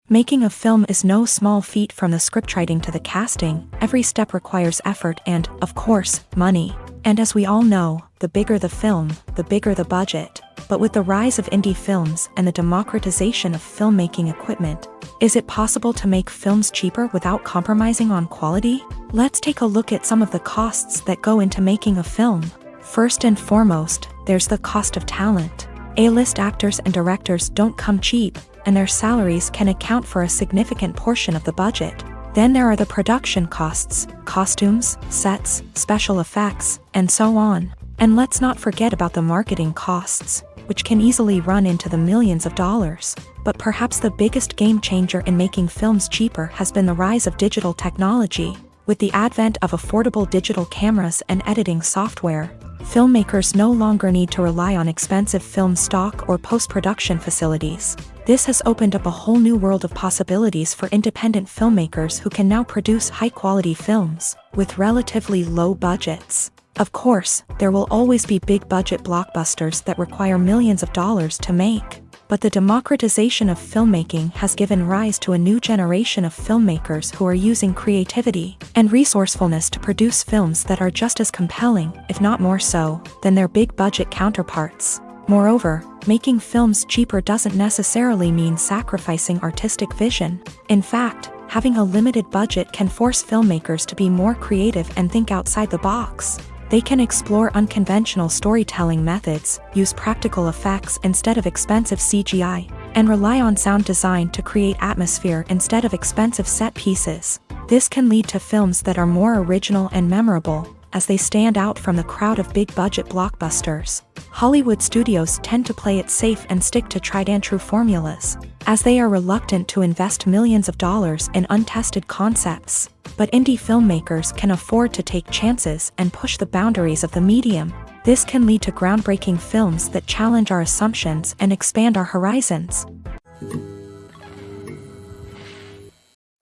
Making a film is no small feat. From the scriptwriting to the casting, every step requires effort and, of course, money. And as we all know, the bigger the film, the bigger the budget. But with the rise of indie films and the democratization of filmmaking equipment, is it possible to make films cheaper without compromising on quality? Let's take a look at some of the costs that go into making a film. First and foremost, there's the cost of talent. A-list actors and directors don't come cheap, and their salaries can account for a significant portion of the budget. Then there are the production costs, costumes, sets, special effects, and so on. And let's not forget about the marketing costs, which can easily run into the millions of dollars. But perhaps the biggest game changer in making films cheaper has been the rise of digital technology. With the advent of affordable digital cameras and editing software, filmmakers no longer need to rely on expensive film stock or post-production facilities. This has opened up a whole new world of possibilities for independent filmmakers who can now produce high-quality films with relatively low budgets. Of course, there will always be big-budget blockbusters that require millions of dollars to make. But the democratization of filmmaking has given rise to a new generation of filmmakers who are using creativity and resourcefulness to produce films that are just as compelling, if not more so, than their big-budget counterparts. Moreover, making films cheaper doesn't necessarily mean sacrificing artistic vision. In fact, having a limited budget can force filmmakers to be more creative and think outside the box. They can explore unconventional storytelling methods, use practical effects instead of expensive CGI, and rely on sound design to create atmosphere instead of expensive set pieces. This can lead to films that are more original and memorable, as they stand out from the crowd of big-budget blockbusters. Hollywood studios tend to play it safe and stick to tried-and-true formulas, as they are reluctant to invest millions of dollars in untested concepts. But indie filmmakers can afford to take chances and push the boundaries of the medium. This can lead to groundbreaking films that challenge our assumptions and expand our horizons.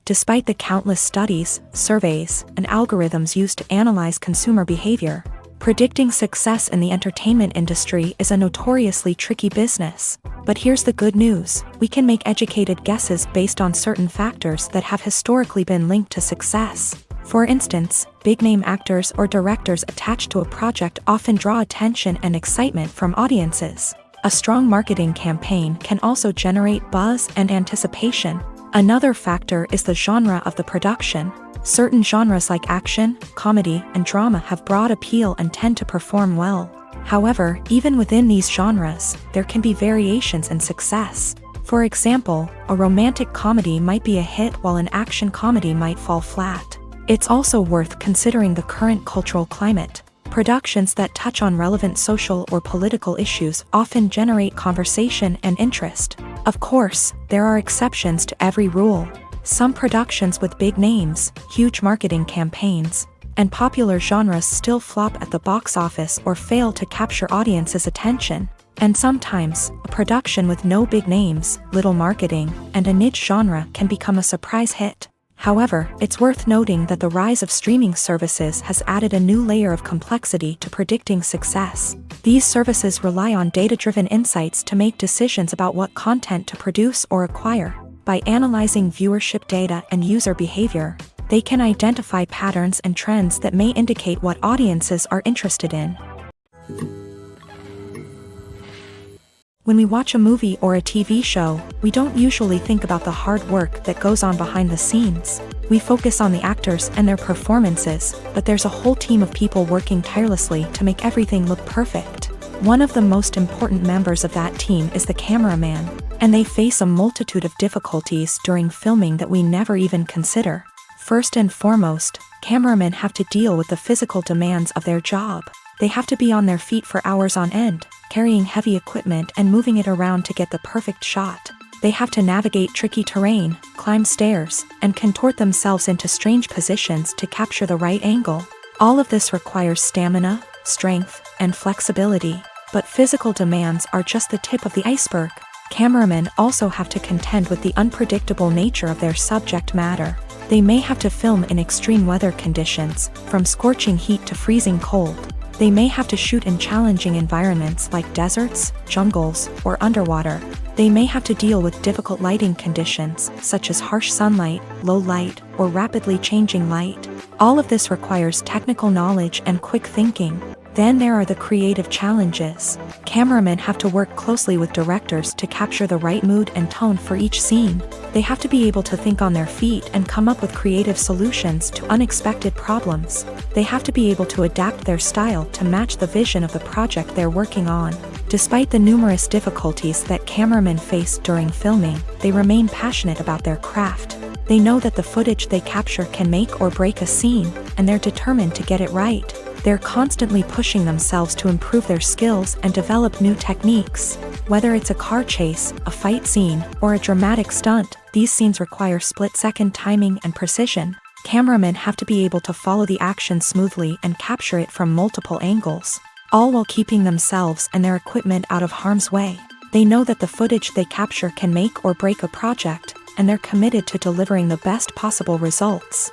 Despite the countless studies, surveys, and algorithms used to analyze consumer behavior, predicting success in the entertainment industry is a notoriously tricky business. But here's the good news: we can make educated guesses based on certain factors that have historically been linked to success. For instance, big-name actors or directors attached to a project often draw attention and excitement from audiences. A strong marketing campaign can also generate buzz and anticipation. Another factor is the genre of the production. Certain genres like action, comedy, and drama have broad appeal and tend to perform well. However, even within these genres, there can be variations in success. For example, a romantic comedy might be a hit while an action comedy might fall flat. It's also worth considering the current cultural climate. Productions that touch on relevant social or political issues often generate conversation and interest. Of course, there are exceptions to every rule. Some productions with big names, huge marketing campaigns, and popular genres still flop at the box office or fail to capture audiences' attention. And sometimes, a production with no big names, little marketing, and a niche genre can become a surprise hit. However, it's worth noting that the rise of streaming services has added a new layer of complexity to predicting success. These services rely on data-driven insights to make decisions about what content to produce or acquire. By analyzing viewership data and user behavior, they can identify patterns and trends that may indicate what audiences are interested in. When we watch a movie or a TV show, we don't usually think about the hard work that goes on behind the scenes. We focus on the actors and their performances, but there's a whole team of people working tirelessly to make everything look perfect. One of the most important members of that team is the cameraman, and they face a multitude of difficulties during filming that we never even consider. First and foremost, cameramen have to deal with the physical demands of their job. They have to be on their feet for hours on end, carrying heavy equipment and moving it around to get the perfect shot. They have to navigate tricky terrain, climb stairs, and contort themselves into strange positions to capture the right angle. All of this requires stamina, strength, and flexibility. But physical demands are just the tip of the iceberg. Cameramen also have to contend with the unpredictable nature of their subject matter. They may have to film in extreme weather conditions, from scorching heat to freezing cold. They may have to shoot in challenging environments like deserts, jungles, or underwater. They may have to deal with difficult lighting conditions, such as harsh sunlight, low light, or rapidly changing light. All of this requires technical knowledge and quick thinking. Then there are the creative challenges. Cameramen have to work closely with directors to capture the right mood and tone for each scene. They have to be able to think on their feet and come up with creative solutions to unexpected problems. They have to be able to adapt their style to match the vision of the project they're working on. Despite the numerous difficulties that cameramen face during filming, they remain passionate about their craft. They know that the footage they capture can make or break a scene, and they're determined to get it right. They're constantly pushing themselves to improve their skills and develop new techniques. Whether it's a car chase, a fight scene, or a dramatic stunt, these scenes require split-second timing and precision. Cameramen have to be able to follow the action smoothly and capture it from multiple angles, all while keeping themselves and their equipment out of harm's way. They know that the footage they capture can make or break a project, and they're committed to delivering the best possible results.